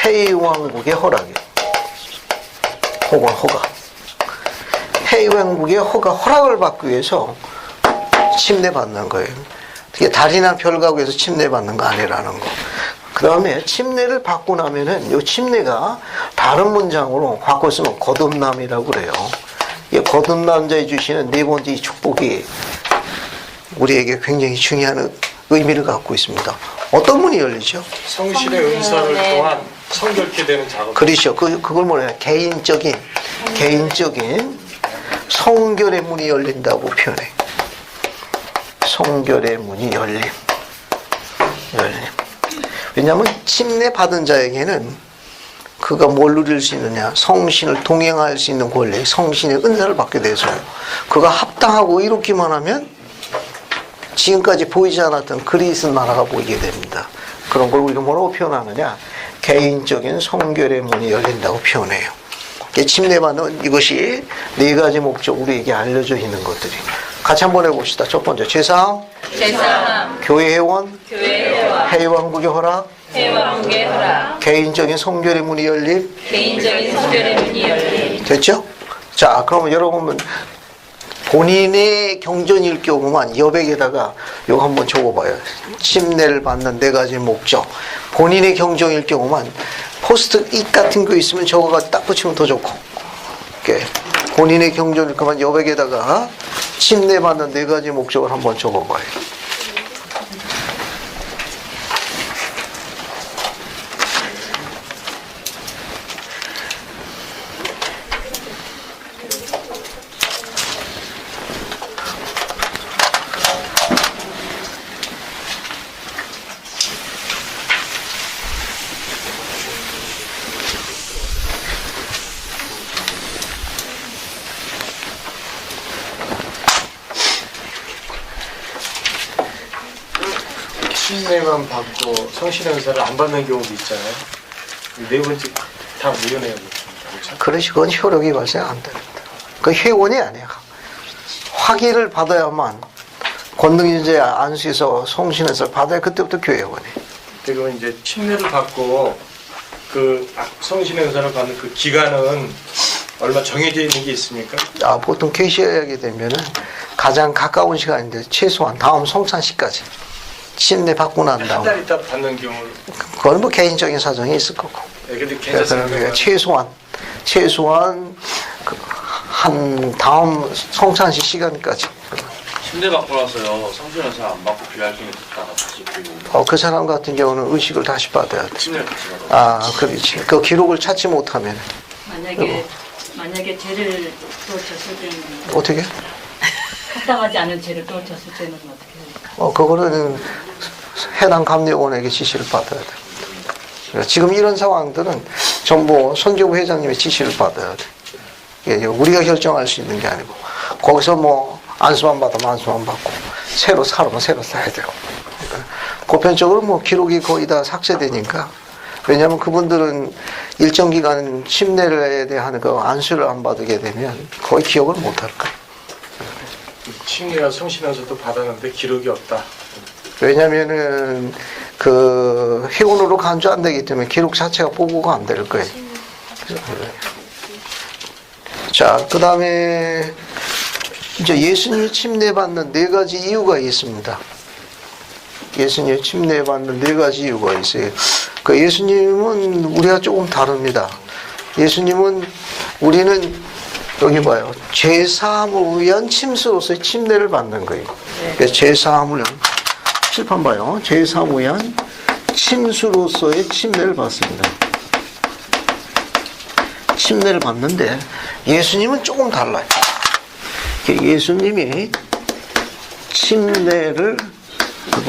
해의 왕국의 허락이요. 혹은 허가. 해의 왕국의 허락을 받기 위해서 침례받는 거예요. 그게 달이나 별 가기 위해서 침례받는 거 아니라는 거. 그 다음에 침례를 받고 나면은 이 침례가 다른 문장으로 바꿔 쓰면 거듭남이라고 그래요. 이 거듭남자에 주시는 네 번째 이 축복이 우리에게 굉장히 중요한 의미를 갖고 있습니다. 어떤 문이 열리죠? 성신의 은사를 통한 성결케 되는 작업. 그렇죠. 그걸 뭐냐? 개인적인 성결의 문이 열린다고 표현해요. 성결의 문이 열림. 왜냐하면 침례 받은 자에게는 그가 뭘 누릴 수 있느냐? 성신을 동행할 수 있는 권리, 성신의 은사를 받게 돼서 그가 합당하고 이롭기만 하면 지금까지 보이지 않았던 그리스 나라가 보이게 됩니다. 그런 걸 우리가 뭐라고 표현하느냐? 개인적인 성결의 문이 열린다고 표현해요. 침례받는 이것이 네 가지 목적 우리에게 알려져 있는 것들이. 같이 한번 해봅시다. 첫 번째, 죄사함, 교회 회원, 해의 왕국의 허락, 개인적인 성결의 문이 열림. 됐죠? 자, 그러면 여러분 본인의 경전일 경우만 여백에다가 이거 한번 적어봐요. 침례를 받는 네 가지 목적. 본인의 경전일 경우만 포스트잇 같은 거 있으면 저거가 딱 붙이면 더 좋고. 이렇게 본인의 경전일 경우만 여백에다가 침례 받는 네 가지 목적을 한번 적어봐요. 침례만 받고 성신의 은사를 안 받는 경우도 있잖아요. 네 번째 다 무효네요. 그렇지, 그건 효력이 발생 안 됩니다. 그 회원이 아니야. 확인을 받아야만 권능인재 안수에서 성신에서 받아야 그때부터 교회원이. 그리고 이제 침례를 받고 그 성신의 은사를 받는 그 기간은 얼마 정해져 있는 게 있습니까? 보통 계시하게 되면은 가장 가까운 시간인데 최소한 다음 성찬식까지 침례 받고 난 다음. 한 달 있다 받는 경우. 그건 뭐 개인적인 사정이 있을 거고. 네, 근데 그래서 괜찮습니까? 최소한 한 다음 성찬식 시간까지. 침례 받고 나서요 성신 은사 안 받고 비활동에 듣다가 다시 그리고 그 사람 같은 경우는 의식을 다시 받아야 돼. 침례 같이 받아. 그렇지. 그 기록을 찾지 못하면 만약에 죄를 또 졌을 때는 어떻게? 타당하지 않은 죄를 또 졌을 때는 어떻게 해요? 그거는 해당 감리원에게 지시를 받아야 됩니다. 그러니까 지금 이런 상황들은 전부 선교부 회장님의 지시를 받아야 돼. 예, 우리가 결정할 수 있는 게 아니고 거기서 뭐 안수만 받으면 안수만 받고 새로 살으면 새로 살아야 되고. 그러니까 보편적으로 뭐 기록이 거의 다 삭제되니까. 왜냐하면 그분들은 일정 기간 침례에 대한 그 안수를 안 받게 되면 거의 기억을 못 할 거예요. 침례와 성신환서도 받았는데 기록이 없다. 왜냐면은 그 회원으로 간주 안 되기 때문에 기록 자체가 보고가 안 될 거예요. 자, 그 다음에 이제 예수님이 침례받는 4가지 이유가 있습니다. 예수님이 침례받는 4가지 이유가 있어요. 그 예수님은 우리가 조금 다릅니다. 예수님은 우리는 여기 봐요. 죄사함을 위한 침수로서의 침례를 받는 거예요. 그래서 죄사함을 위한 칠판 봐요. 죄사함을 위한 침수로서의 침례를 받습니다. 침례를 받는데 예수님은 조금 달라요. 예수님이 침례를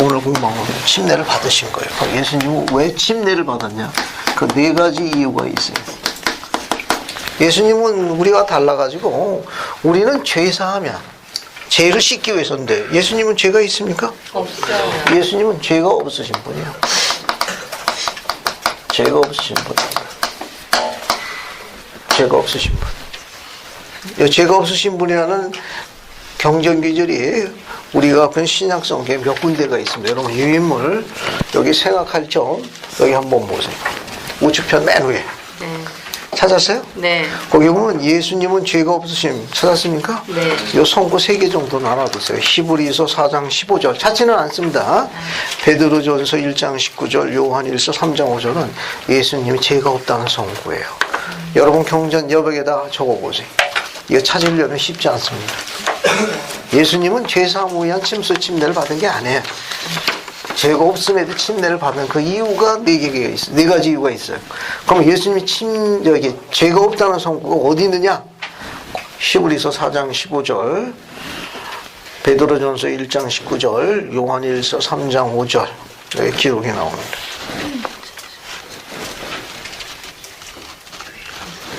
오늘 공부하고 침례를 받으신 거예요. 그럼 예수님은 왜 침례를 받았냐? 그 4가지 이유가 있어요. 예수님은 우리가 달라가지고 우리는 죄사하면 죄를 씻기 위해서인데 예수님은 죄가 있습니까? 없어요. 예수님은 죄가 없으신 분이에요. 죄가 없으신 분이에요. 죄가 없으신 분. 이 죄가 없으신 분이라는 경전기절이 우리가 그 신약성경에 몇 군데가 있습니다. 여러분 유인물 여기 생각할 점 여기 한번 보세요. 우측편 맨 위에. 네. 찾았어요? 네. 거기 보면 예수님은 죄가 없으심 찾았습니까? 네. 요 성구 3개 정도 나눠두세요. 히브리서 4장 15절 찾지는 않습니다. 베드로전서 1장 19절, 요한일서 3장 5절은 예수님이 죄가 없다는 성구예요. 여러분 경전 여백에다 적어보세요. 이거 찾으려면 쉽지 않습니다. 예수님은 죄사함을 위한 침수 침례를 받은 게 아니에요. 죄가 없음에도 침례를 받는 그 이유가 4개가 있어요. 4가지 이유가 있어요. 그럼 예수님이 죄가 없다는 성구가 어디 있느냐? 히브리서 4장 15절, 베드로전서 1장 19절, 요한일서 3장 5절 여기 기록이 나옵니다.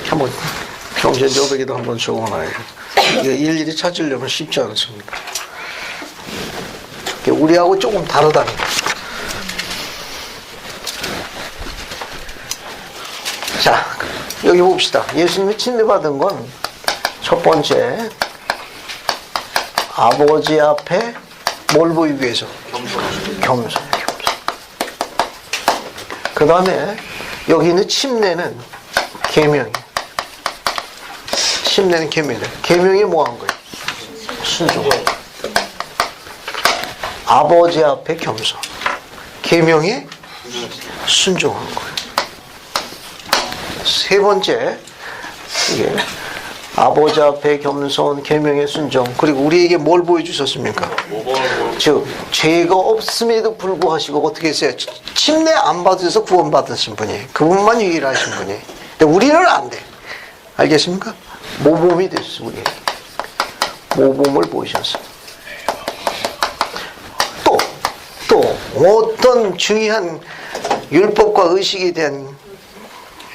한번 경전 여백에도 한번 적어놔요. 이거 일일이 찾으려면 쉽지 않습니다. 우리하고 조금 다르다는 거예요. 자, 여기 봅시다. 예수님이 침례받은 건 첫 번째, 아버지 앞에 뭘 보이기 위해서? 겸손. 그 다음에 여기 있는 침례는 계명이에요. 침례는 계명이에요. 계명이 뭐 한 거예요? 순종. 아버지 앞에 겸손. 계명에 순종한 거예요. 세 번째, 이게 아버지 앞에 겸손, 계명에 순종. 그리고 우리에게 뭘 보여주셨습니까? 즉 죄가 없음에도 불구하시고 어떻게 했어요? 침례 안 받으셔서 구원받으신 분이에요. 그분만 유일하신 분이에요. 근데 우리는 안 돼. 알겠습니까? 모범이 됐어. 우리 모범을 보이셨어요. 또 어떤 중요한 율법과 의식에 대한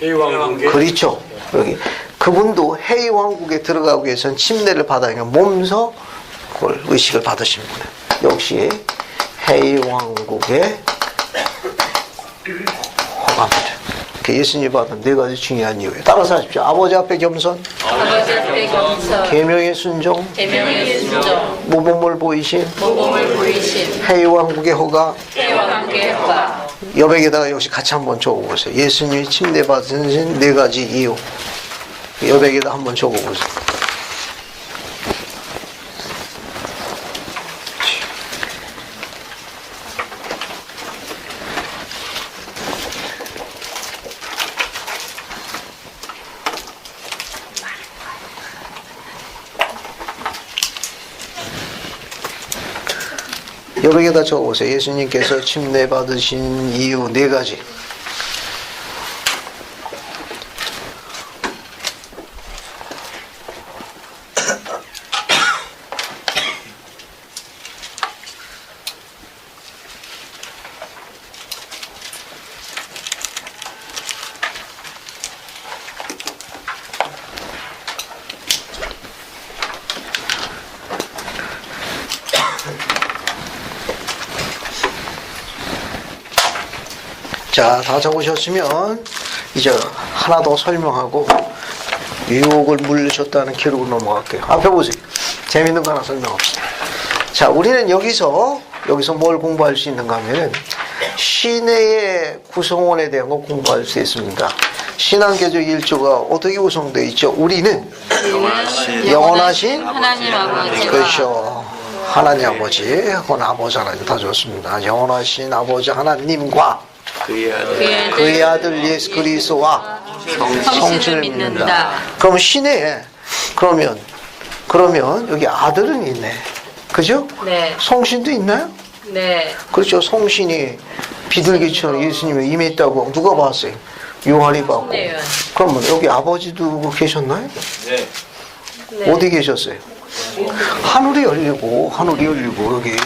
회의왕국에 그렇죠. 여기 그분도 해이왕국에 들어가기 위해서는 침례를 받아야 몸소 그걸 의식을 받으신 분이에요. 역시 해이왕국의 허가입니다. 예수님이 받은 4가지 중요한 이유예요. 따라서 하십시오. 아버지 앞에 겸손, 아버지 앞에 겸손, 계명의 순종, 계명의 순종, 모범을 보이신, 모범을 보이신 해이왕국의 허가. 해와 함께 허가. 여백에다가 역시 같이 한번 적어보세요. 예수님이 침례받으신 4가지 이유. 여백에다 한번 적어보세요. 여백에다 적어보세요. 예수님께서 침례받으신 이유 4가지. 자, 다 적으셨으면 이제 하나 더 설명하고 유혹을 물리쳤다는 기록으로 넘어갈게요. 앞에 보세요. 재밌는 거 하나 설명합시다. 자, 우리는 여기서 뭘 공부할 수 있는가 하면은 시내의 구성원에 대한 거 공부할 수 있습니다. 신앙교적 1조가 어떻게 구성되어 있죠? 우리는 영원하신 하나님 아버지와 그렇죠. 하나님 아버지, 그건 아버지 하나님 다 좋습니다. 영원하신 아버지 하나님과 그의 아들 예수 그리스도와 성신을 믿는다. 그럼 시내에 그러면 여기 아들은 있네. 그죠? 네. 성신도 있나요? 네. 그렇죠. 성신이 비둘기처럼 예수님을 임했다고 누가 봤어요? 요한이 봤고. 네, 요한. 그러면 여기 아버지도 계셨나요? 네. 네. 어디 계셨어요? 하늘이 열리고 여기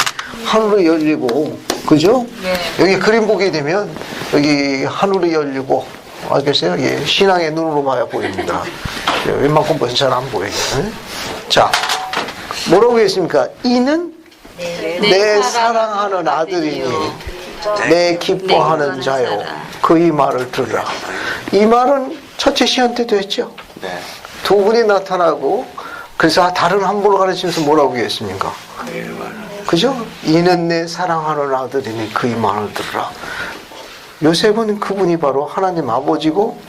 하늘이 열리고 그죠? 네. 여기 그림 보게 되면 여기 하늘이 열리고 알겠어요? 예, 신앙의 눈으로 봐야 보입니다. 예, 웬만큼 보면 잘 안 보여요. 예? 자, 뭐라고 했습니까? 이는 내 사랑하는 아들이니 내 기뻐하는 자요. 그 이 말을 들으라. 이 말은 첫째 시험 때도 했죠. 네. 두 분이 나타나고 그래서 다른 한 분을 가르치면서 뭐라고 했습니까? 그죠? 이는 내 사랑하는 아들이니 그 이 말을 들으라. 요셉은 그분이 바로 하나님 아버지고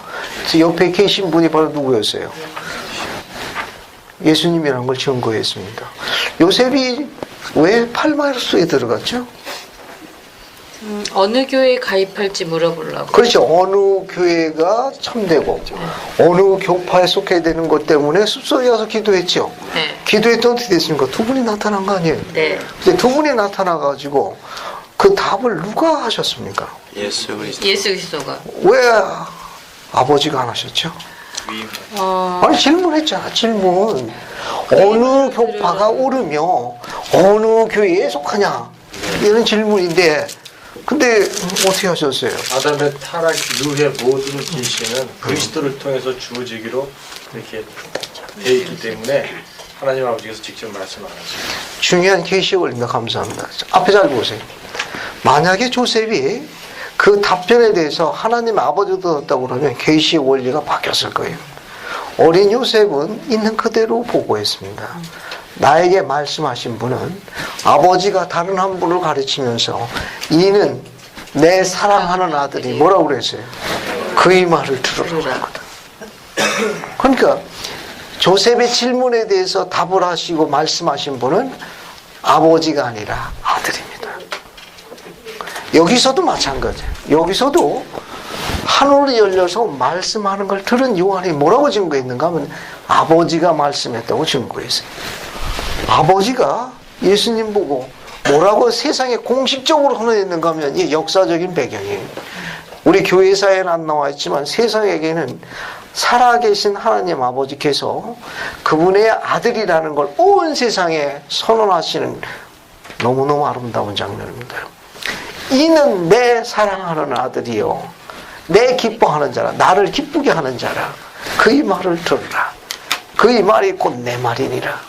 옆에 계신 분이 바로 누구였어요? 예수님이라는 걸 증거했습니다. 요셉이 왜 팔마르스에 들어갔죠? 어느 교회에 가입할지 물어보려고. 그렇죠. 어느 교회가 참되고 어느 교파에 속해야 되는 것 때문에 숲속에 가서 기도했죠. 네. 기도했더니 어떻게 됐습니까? 두 분이 나타난 거 아니에요? 네. 근데 두 분이 나타나가지고 그 답을 누가 하셨습니까? 예수 그리스도. 예수 그리스도가. 왜 아버지가 안 하셨죠? 아니 질문했잖아. 질문. 어느 교파가 오르며 어느 교회에 속하냐? 이런 질문인데 근데 어떻게 하셨어요? 아담의 타락 이후의 모든 계시는 그리스도를 통해서 주어지기로 이렇게 되어 있기 때문에 하나님 아버지께서 직접 말씀 안 하세요. 중요한 계시원입니다. 감사합니다. 앞에 잘 보세요. 만약에 조셉이 그 답변에 대해서 하나님 아버지도 들었다고 그러면 계시 원리가 바뀌었을 거예요. 어린 요셉은 있는 그대로 보고했습니다. 나에게 말씀하신 분은 아버지가 다른 한 분을 가르치면서 이는 내 사랑하는 아들이 뭐라고 그랬어요? 그의 말을 들으라. 그러니까 조셉의 질문에 대해서 답을 하시고 말씀하신 분은 아버지가 아니라 아들입니다. 여기서도 마찬가지예요. 여기서도 하늘이 열려서 말씀하는 걸 들은 요한이 뭐라고 증거했는가 하면 아버지가 말씀했다고 증거했어요. 아버지가 예수님 보고 뭐라고 세상에 공식적으로 헌언했는가 하면 이 역사적인 배경이에요. 우리 교회사에는 안 나와 있지만 세상에게는 살아계신 하나님 아버지께서 그분의 아들이라는 걸 온 세상에 선언하시는 너무너무 아름다운 장면입니다. 이는 내 사랑하는 아들이요 내 기뻐하는 자라 나를 기쁘게 하는 자라 그의 말을 들으라 그의 말이 곧 내 말이니라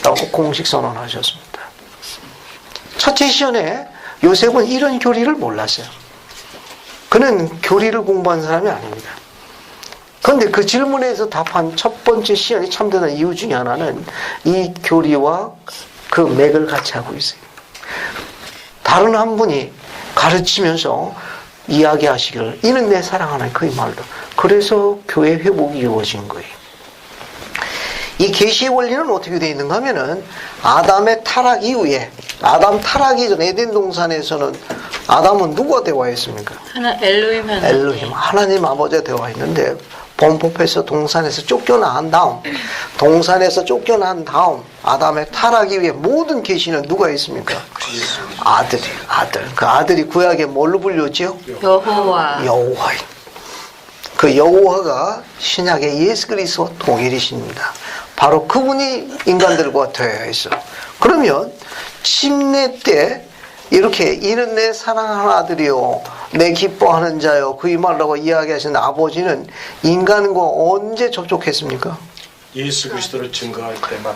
라고 공식 선언하셨습니다. 첫째 시연에 요셉은 이런 교리를 몰랐어요. 그는 교리를 공부한 사람이 아닙니다. 그런데 그 질문에서 답한 첫 번째 시연이 참되는 이유 중에 하나는 이 교리와 그 맥을 같이 하고 있어요. 다른 한 분이 가르치면서 이야기하시기를 이는 내 사랑하는 그의 말도. 그래서 교회 회복이 이루어진 거예요. 이 계시의 원리는 어떻게 되어 있는가 하면은 아담의 타락 이후에 아담 타락이 전 에덴 동산에서는 아담은 누가 대화했습니까? 엘로힘 하나님. 엘로힘 하나님 아버지가 대화했는데 범법해서 동산에서 쫓겨난 다음 아담의 타락 이후에 모든 계시는 누가 있습니까? 아들. 그 아들이 구약에 뭘로 불렸죠? 여호와. 여호와. 그 여호와가 신약의 예수 그리스도와 동일이십니다. 바로 그분이 인간들과 대화했어. 그러면 침례 때 이렇게 이는 내 사랑하는 아들이요 내 기뻐하는 자요 그의 말라고 이야기하시는 아버지는 인간과 언제 접촉했습니까? 예수 그리스도를 증거할 때만.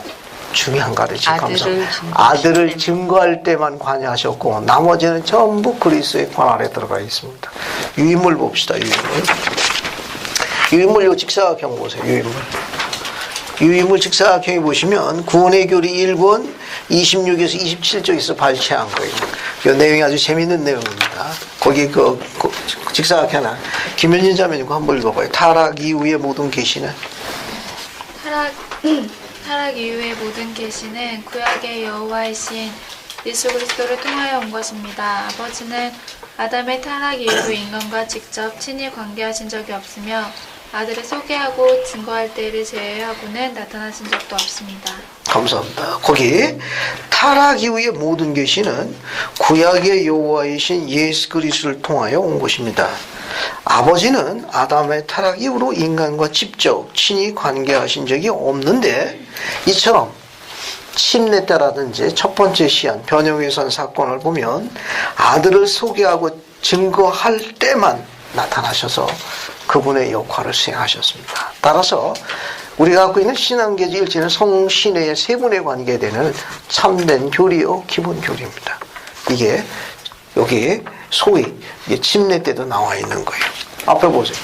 중요한 가르침 감사합니다. 증거하실 아들을 증거할 때만 관여하셨고 나머지는 전부 그리스도의 관 아래 들어가 있습니다. 유인물 봅시다. 유인물 요 직사각형 보세요. 유인물 직사각형에 보시면 구원의 교리 1권 26에서 27쪽에서 발췌한 거예요. 이 내용이 아주 재밌는 내용입니다. 거기 그 직사각형 하나 김현진 자매님 한번 읽어봐요. 타락 이후의 모든 계시는 타락 이후의 모든 계시는 구약의 여호와이신 예수 그리스도를 통하여 온 것입니다. 아버지는 아담의 타락 이후로 인간과 직접 친히 관계하신 적이 없으며 아들을 소개하고 증거할 때를 제외하고는 나타나신 적도 없습니다. 감사합니다. 거기 타락 이후의 모든 계시는 구약의 여호와이신 예수 그리스도를 통하여 온 것입니다. 아버지는 아담의 타락 이후로 인간과 직접 친히 관계하신 적이 없는데 이처럼 침례 때라든지 첫 번째 시한 변형외선 사건을 보면 아들을 소개하고 증거할 때만 나타나셔서 그분의 역할을 수행하셨습니다. 따라서 우리가 갖고 있는 신앙계지 일체는 성신의 세 분에 관계되는 참된 교리요 기본 교리입니다. 이게 여기 소위 침례 때도 나와 있는 거예요. 앞에 보세요.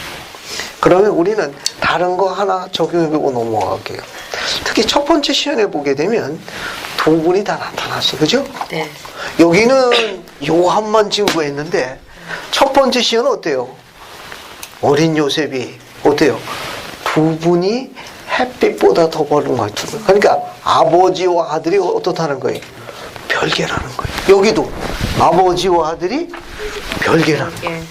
그러면 우리는 다른 거 하나 적용해보고 넘어갈게요. 특히 첫 번째 시연에 보게 되면 두 분이 다 나타났어요. 그죠? 네. 여기는 요한만 증거했는데 첫 번째 시연은 어때요? 어린 요셉이 어때요? 두 분이 햇빛보다 더 밝은 거예요. 그러니까 아버지와 아들이 어떻다는 거예요? 별개라는 거예요. 여기도 아버지와 아들이 별개라는 거예요.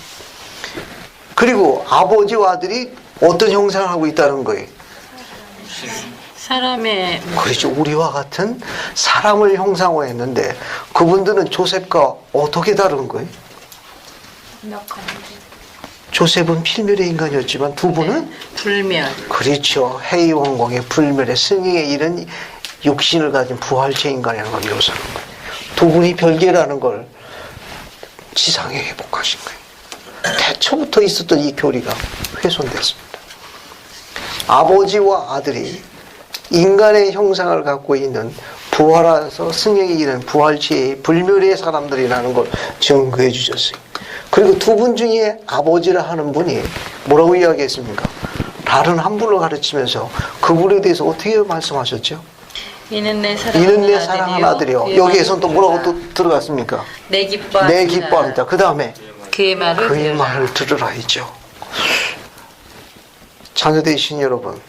그리고 아버지와 아들이 어떤 형상을 하고 있다는 거예요? 사람의 그렇죠. 우리와 같은 사람을 형상화했는데 그분들은 조셉과 어떻게 다른 거예요? 조셉은 필멸의 인간이었지만 두 분은 불면. 그렇죠. 해이 원공의 불멸의 승리에 이른 육신을 가진 부활체 인간이라는 걸 묘사하는 거예요. 두 분이 별개라는 걸 지상에 회복하신 거예요. 태초부터 있었던 이 교리가 훼손됐습니다. 아버지와 아들이 인간의 형상을 갖고 있는 부활해서 승리에 이른 부활체의 불멸의 사람들이라는 걸 증거해 주셨어요. 그리고 두 분 중에 아버지라 하는 분이 뭐라고 이야기했습니까? 다른 한 분을 가르치면서 그분에 대해서 어떻게 말씀하셨죠? 이는 내 사랑하는 아들이요. 여기에서는 또 뭐라고 또 들어갔습니까? 내 기뻐합니다. 내 기뻐합니다. 그 다음에 그의 말을 들으라 했죠. 자녀되신 여러분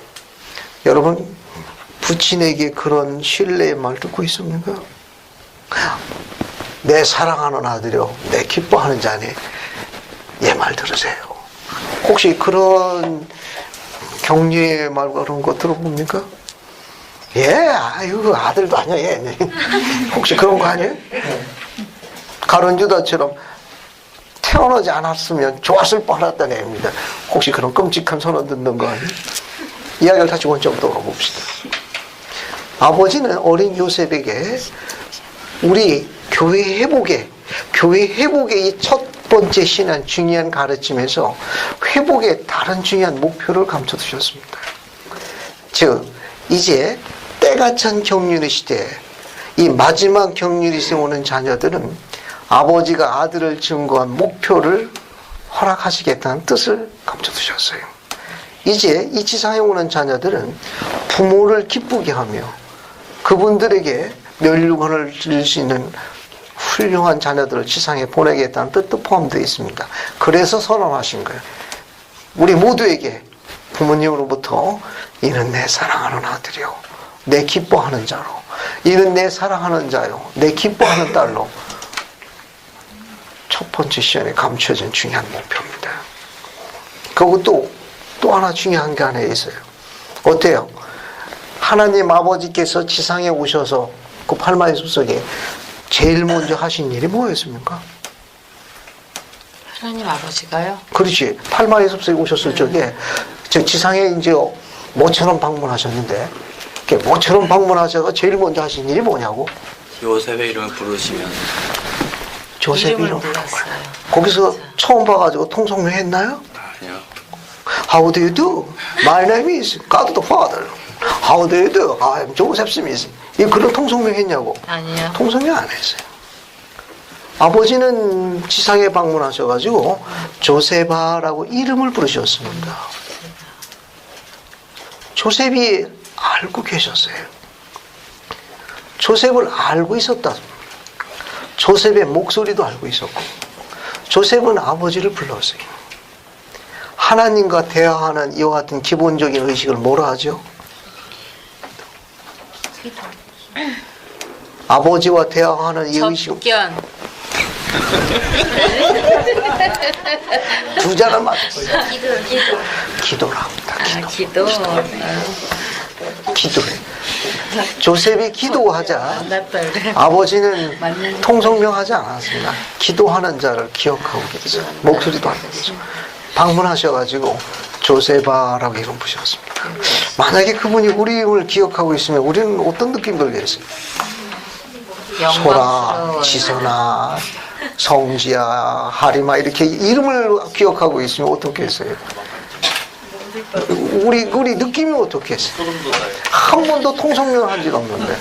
부친에게 그런 신뢰의 말 듣고 있습니까? 내 사랑하는 아들이요, 내 기뻐하는 자니 얘 말 들으세요. 혹시 그런 격려의 말 그런 거 들어봅니까? 아유 아들도 아니야 얘. 혹시 그런 거 아니에요? 가론유다처럼 태어나지 않았으면 좋았을 뻔했다는 애입니다. 혹시 그런 끔찍한 선언 듣는 거 아니에요? 이야기를 다시 원점부터 가봅시다. 아버지는 어린 요셉에게 우리 교회 회복의 이 첫 번째 신앙 중요한 가르침에서 회복의 다른 중요한 목표를 감춰두셨습니다. 즉 이제 때가 찬 격륜의 시대에 이 마지막 격륜이 오는 자녀들은 아버지가 아들을 증거한 목표를 허락하시겠다는 뜻을 감춰두셨어요. 이제 이 지상에 오는 자녀들은 부모를 기쁘게 하며 그분들에게 면류관을 드릴 수 있는 훌륭한 자녀들을 지상에 보내겠다는 뜻도 포함되어 있습니다. 그래서 선언하신 거예요. 우리 모두에게 부모님으로부터 이는 내 사랑하는 아들이요, 내 기뻐하는 자로, 이는 내 사랑하는 자요, 내 기뻐하는 딸로 첫 번째 시간에 감춰진 중요한 목표입니다. 그것도 또 하나 중요한 게 하나 있어요. 어때요? 하나님 아버지께서 지상에 오셔서 그 팔마의 숲속에 제일 먼저 하신 일이 뭐였습니까? 하나님 아버지가요? 그렇지. 팔마의 숲속에 오셨을 적에 저 지상에 이제 모처럼 방문하셨는데 모처럼 방문하셔서 제일 먼저 하신 일이 뭐냐고? 요셉의 이름을 부르시면 조셉 이름을 이름 불렀어요. 거기서 처음 봐가지고 통성명 했나요? 아니요. How do you do? My name is God the Father. How do you do? I'm Joseph Smith. 이 그런 통성명 했냐고? 아니요. 통성명 안 했어요. 아버지는 지상에 방문하셔가지고 조세바라고 이름을 부르셨습니다. 조셉이 알고 계셨어요. 조셉을 알고 있었다. 조셉의 목소리도 알고 있었고, 조셉은 아버지를 불렀어요. 하나님과 대화하는 이와 같은 기본적인 의식을 뭐라 하죠? 아버지와 대화하는 이 의식, 접견. 두 자를 맞았어요. 기도라 합니다. 기도. 기도래. 조셉이 기도하자 아버지는 통성명하지 않았습니다. 기도하는 자를 기억하고 계세요. 목소리도 안 되죠. 방문하셔가지고 조세바라고 이름 부셨습니다. 만약에 그분이 우리 이름을 기억하고 있으면 우리는 어떤 느낌 들겠어요? 소라, 지선아, 성지야, 하리마 이렇게 이름을 기억하고 있으면 어떻겠어요? 우리 느낌이 어떻겠어요? 한 번도 통성명을 한 적 없는데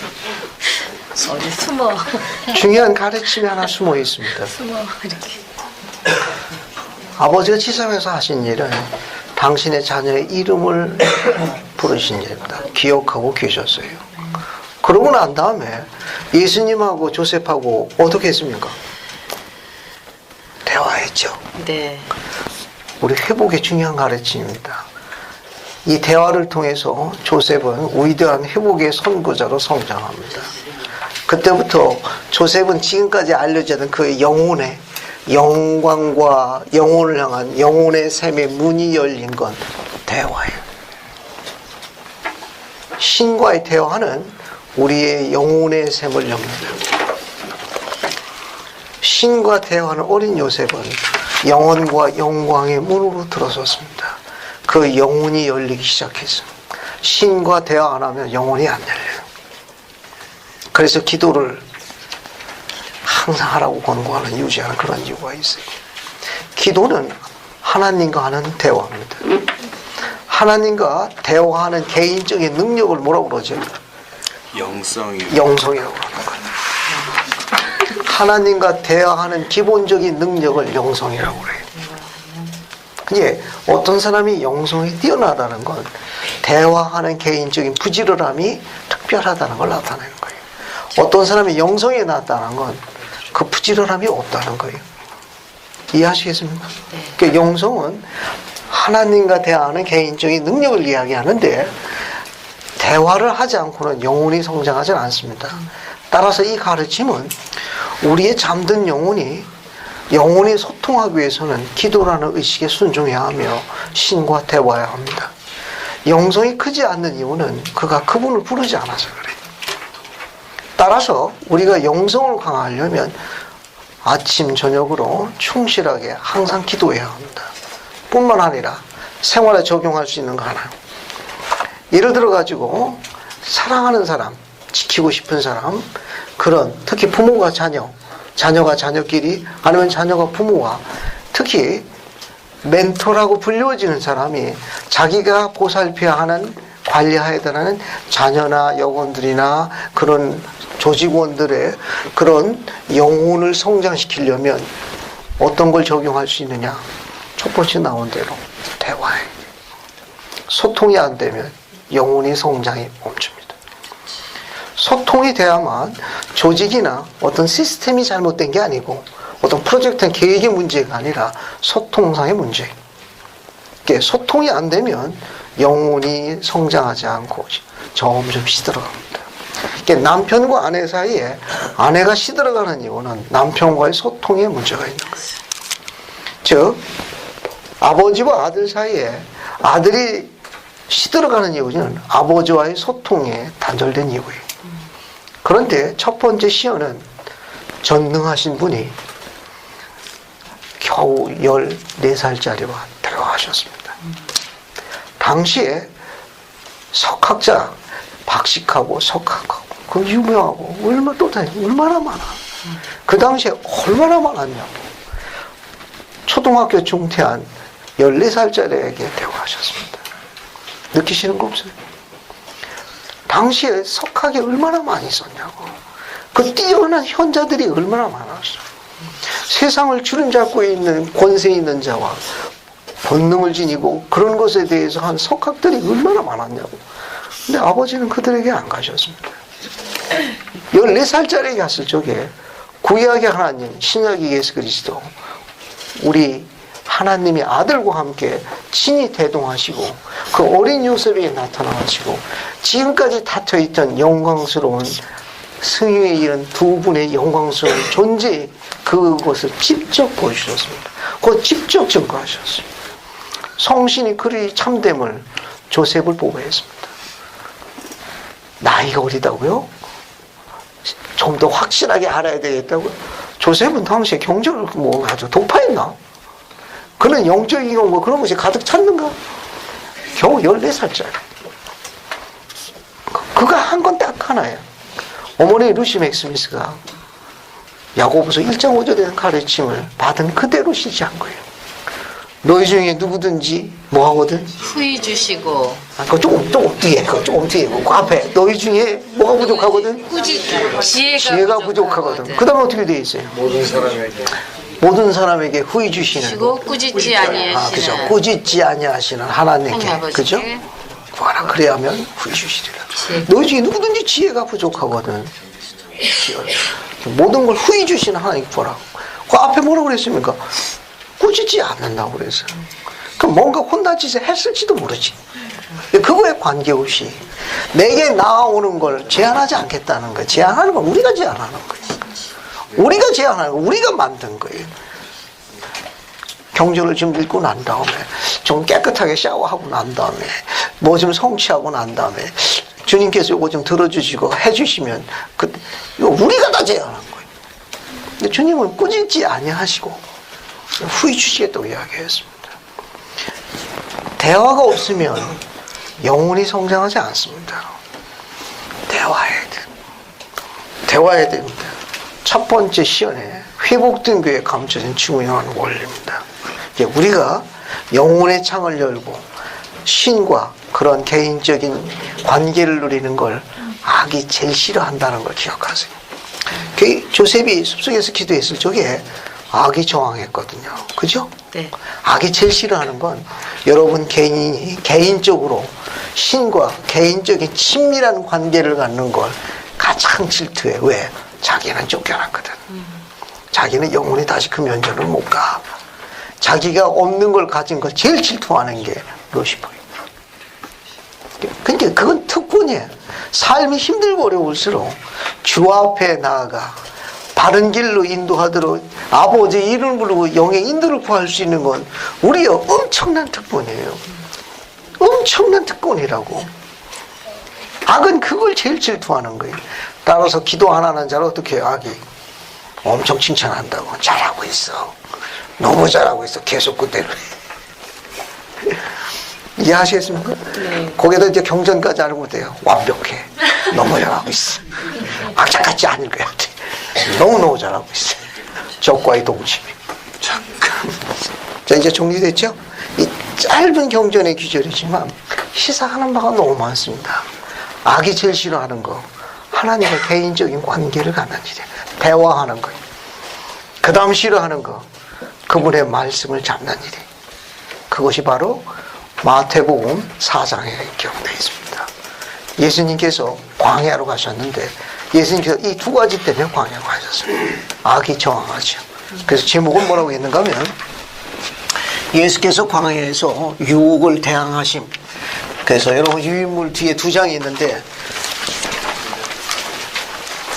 어디 숨어. 중요한 가르침이 하나 숨어 있습니다. 이렇게. 아버지가 지상에서 하신 일은 당신의 자녀의 이름을 부르신 일입니다. 기억하고 계셨어요. 그러고 난 다음에 예수님하고 조셉하고 어떻게 했습니까? 대화했죠. 네. 우리 회복의 중요한 가르침입니다. 이 대화를 통해서 조셉은 위대한 회복의 선구자로 성장합니다. 그때부터 조셉은 지금까지 알려지던 그 영혼의 영광과 영혼을 향한 영혼의 샘의 문이 열린 건 대화예요. 신과의 대화는 우리의 영혼의 샘을 엽니다. 신과 대화하는 어린 요셉은 영혼과 영광의 문으로 들어섰습니다. 그 영혼이 열리기 시작했어요. 신과 대화 안 하면 영혼이 안 열려요. 그래서 기도를 항상 하라고 권고하는, 유지하는 그런 이유가 있어요. 기도는 하나님과 하는 대화입니다. 하나님과 대화하는 개인적인 능력을 뭐라고 그러죠? 영성이라고 그러는 거예요. 하나님과 대화하는 기본적인 능력을 영성이라고 그래요. 근데 어떤 사람이 영성이 뛰어나다는 건 대화하는 개인적인 부지런함이 특별하다는 걸 나타내는 거예요. 어떤 사람이 영성이 낮다는 건 그 부지런함이 없다는 거예요. 이해하시겠습니까? 그러니까 영성은 하나님과 대화하는 개인적인 능력을 이야기하는데 대화를 하지 않고는 영혼이 성장하지 않습니다. 따라서 이 가르침은 우리의 잠든 영혼이 소통하기 위해서는 기도라는 의식에 순종해야 하며 신과 대화해야 합니다. 영성이 크지 않는 이유는 그가 그분을 부르지 않아서 그래요. 따라서 우리가 영성을 강화하려면 아침 저녁으로 충실하게 항상 기도해야 합니다. 뿐만 아니라 생활에 적용할 수 있는 거 하나, 예를 들어 가지고 사랑하는 사람, 지키고 싶은 사람, 그런 특히 부모가 자녀, 자녀가 자녀끼리, 아니면 자녀가 부모와, 특히 멘토라고 불리워지는 사람이 자기가 보살펴야 하는, 관리해야 되는 자녀나 여건들이나 그런 조직원들의 그런 영혼을 성장시키려면 어떤 걸 적용할 수 있느냐? 첫 번째 나온 대로 대화에 소통이 안 되면 영혼이 성장이 멈춥니다. 소통이 돼야만 조직이나 어떤 시스템이 잘못된 게 아니고 어떤 프로젝트는 계획의 문제가 아니라 소통상의 문제예요. 소통이 안 되면 영혼이 성장하지 않고 점점 시들어갑니다. 남편과 아내 사이에 아내가 시들어가는 이유는 남편과의 소통에 문제가 있는 거예요. 즉 아버지와 아들 사이에 아들이 시들어가는 이유는 아버지와의 소통에 단절된 이유예요. 그런데 첫 번째 시연은 전능하신 분이 겨우 14살짜리와 데려가셨습니다. 당시에 석학자, 박식하고 석학하고 그 유명하고 얼마나 많아. 그 당시에 얼마나 많았냐고. 초등학교 중퇴한 14살짜리에게 대화하셨습니다. 느끼시는 거 없어요? 당시에 석학이 얼마나 많이 있었냐고. 그 뛰어난 현자들이 얼마나 많았어. 세상을 주름잡고 있는 권세 있는 자와 본능을 지니고 그런 것에 대해서 한 석학들이 얼마나 많았냐고. 근데 아버지는 그들에게 안 가셨습니다. 14살짜리 갔을 적에 구약의 하나님, 신약의 예수 그리스도, 우리 하나님의 아들과 함께 친히 대동하시고 그 어린 요셉에게 나타나시고 지금까지 닫혀있던 영광스러운 승위에 이른 두 분의 영광스러운 존재, 그것을 직접 보여주셨습니다. 그거 직접 증거하셨습니다. 성신이 그리 참됨을 조셉을 보고했습니다. 나이가 어리다고요? 좀 더 확실하게 알아야 되겠다고요? 조셉은 당시에 경제를 뭐 아주 독파했나? 그는 영적인 거 그런 것이 가득 찼는가? 겨우 14살짜리. 그가 한 건 딱 하나예요. 어머니 루시 맥스미스가 야고보서 1.5절에 대한 가르침을 받은 그대로 실시한 거예요. 너희 중에 누구든지 뭐 하거든? 후히 주시고. 그거 조금 뒤에, 그 앞에. 너희 중에 뭐가 부족하거든? 지혜가 부족하거든. 그 다음에 어떻게 되어 있어요? 모든 사람에게 후히 주시는. 꾸짖지 아니하시는. 그죠. 꾸짖지 아니하시는 하나님께. 그죠? 구하라. 그래야 하면 후히 주시리라. 너희 중에 누구든지 지혜가 부족하거든. 모든 걸 후히 주시는 하나님께 구하라. 그 앞에 뭐라고 그랬습니까? 꾸짖지 않는다고 그랬어요. 그럼 뭔가 혼난 짓을 했을지도 모르지. 그거에 관계없이 내게 나아오는 걸 제한하지 않겠다는 거예요. 제한하는 건 우리가 제한하는 거예요. 우리가 제한하는 거, 우리가 만든 거예요. 경전을 좀 읽고 난 다음에 좀 깨끗하게 샤워하고 난 다음에 뭐 좀 성취하고 난 다음에 주님께서 이거 좀 들어주시고 해주시면 이거 우리가 다 제한한 거예요. 근데 주님은 꾸짖지 아니하시고 후히 주시겠다고 이야기했습니다. 대화가 없으면 영혼이 성장하지 않습니다. 대화해야 됩니다. 첫 번째 시연에 회복된 교회에 감춰진 중요한 원리입니다. 우리가 영혼의 창을 열고 신과 그런 개인적인 관계를 누리는 걸 악이 제일 싫어한다는 걸 기억하세요. 조셉이 숲속에서 기도했을 적에 악이 저항했거든요. 그죠? 네. 악이 제일 싫어하는 건 여러분 개인이 개인적으로 신과 개인적인 친밀한 관계를 갖는 걸 가장 질투해. 왜? 자기는 쫓겨났거든. 자기는 영혼이 다시 그 면전을 못 가. 자기가 없는 걸 가진 걸 제일 질투하는 게 루시퍼예요. 그러니까 그건 특권이에요. 삶이 힘들고 어려울수록 주 앞에 나아가 바른 길로 인도하도록 아버지의 이름을 부르고 영의 인도를 구할 수 있는 건 우리의 엄청난 특권이에요. 엄청난 특권이라고. 악은 그걸 제일 질투하는 거예요. 따라서 기도 안 하는 자를 어떻게 해요? 악이 엄청 칭찬한다고. 잘하고 있어. 너무 잘하고 있어. 계속 그대로 해. 이해하시겠습니까? 네. 거기다 이제 경전까지 알고 돼요. 완벽해. 너무 잘하고 있어. 악착같이 안 읽어야 돼. 너무너무 잘하고 있어요. 적과의 동심이. 잠깐. 자, 이제 정리됐죠? 이 짧은 경전의 규절이지만 시사하는 바가 너무 많습니다. 악이 제일 싫어하는 거, 하나님과 개인적인 관계를 갖는 일이에요. 대화하는 거예요. 그 다음 싫어하는 거, 그분의 말씀을 잡는 일이에요. 그것이 바로 마태복음 4장에 기록되어 있습니다. 예수님께서 광야로 가셨는데 예수님께서 이 두 가지 때문에 광야로 가셨어요. 악이 저항하죠. 그래서 제목은 뭐라고 했는가 하면 예수께서 광야에서 유혹을 대항하심. 그래서 여러분 유인물 뒤에 두 장이 있는데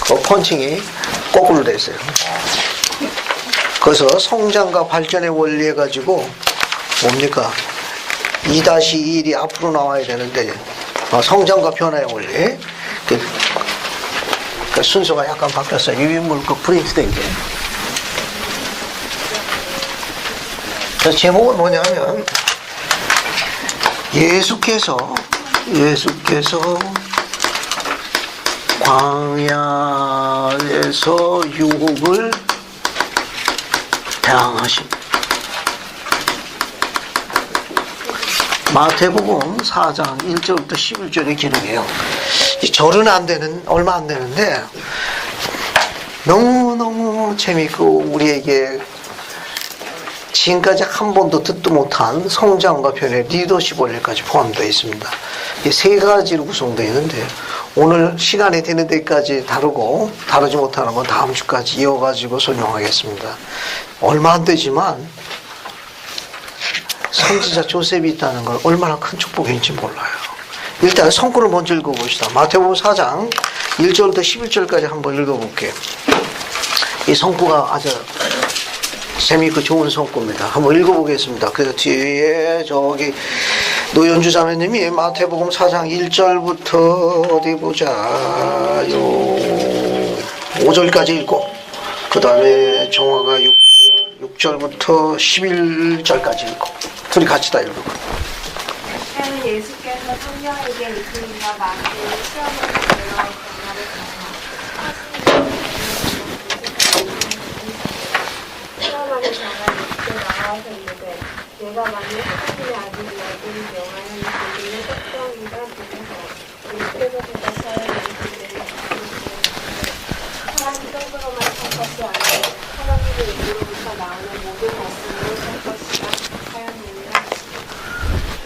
그 펀칭이 거꾸로 돼 있어요. 그래서 성장과 발전의 원리 해가지고 뭡니까? 2-2일이 앞으로 나와야 되는데 성장과 변화의 원리. 그 순서가 약간 바뀌었어요. 유인물 그 프린트된 게. 그래서 제목은 뭐냐면 예수께서 광야에서 유혹을 대항하심. 마태복음 4장 1절부터 11절의 기록이에요. 이 절은 얼마 안 되는데 너무너무 참 재미있고 우리에게 지금까지 한 번도 듣도 못한 성장과 변의 리더십 원리까지 포함되어 있습니다. 이 세 가지로 구성되어 있는데 오늘 시간이 되는 데까지 다루고 다루지 못하는 건 다음 주까지 이어가지고 설명하겠습니다. 얼마 안 되지만 선지자 조셉이 있다는 걸 얼마나 큰 축복인지 몰라요. 일단 성구를 먼저 읽어봅시다. 마태복음 4장 1절부터 11절까지 한번 읽어볼게요. 이 성구가 아주 재미있고 좋은 성구입니다. 한번 읽어보겠습니다. 그래서 뒤에 저기 노연주 자매님이 마태복음 4장 1절부터 어디 보자요 5절까지 읽고 그 다음에 정화가 6절부터 11절까지 읽고 둘이 같이 다 읽고. 때는 예수께서 성령에게 이끌리며 마귀의 시험을 받으러 광야를 시험하는 자가 예수께 나와서 이르되 내가 만일 하나님의 아들이라면 명하는 그들의 특성이가 되면서 예수께서 대답하여 이르시되 사람이 성도로만 살 것이 아니라 하나님의 입으로부터 나오는 모든 말씀으로 살 것이라 하였느니라.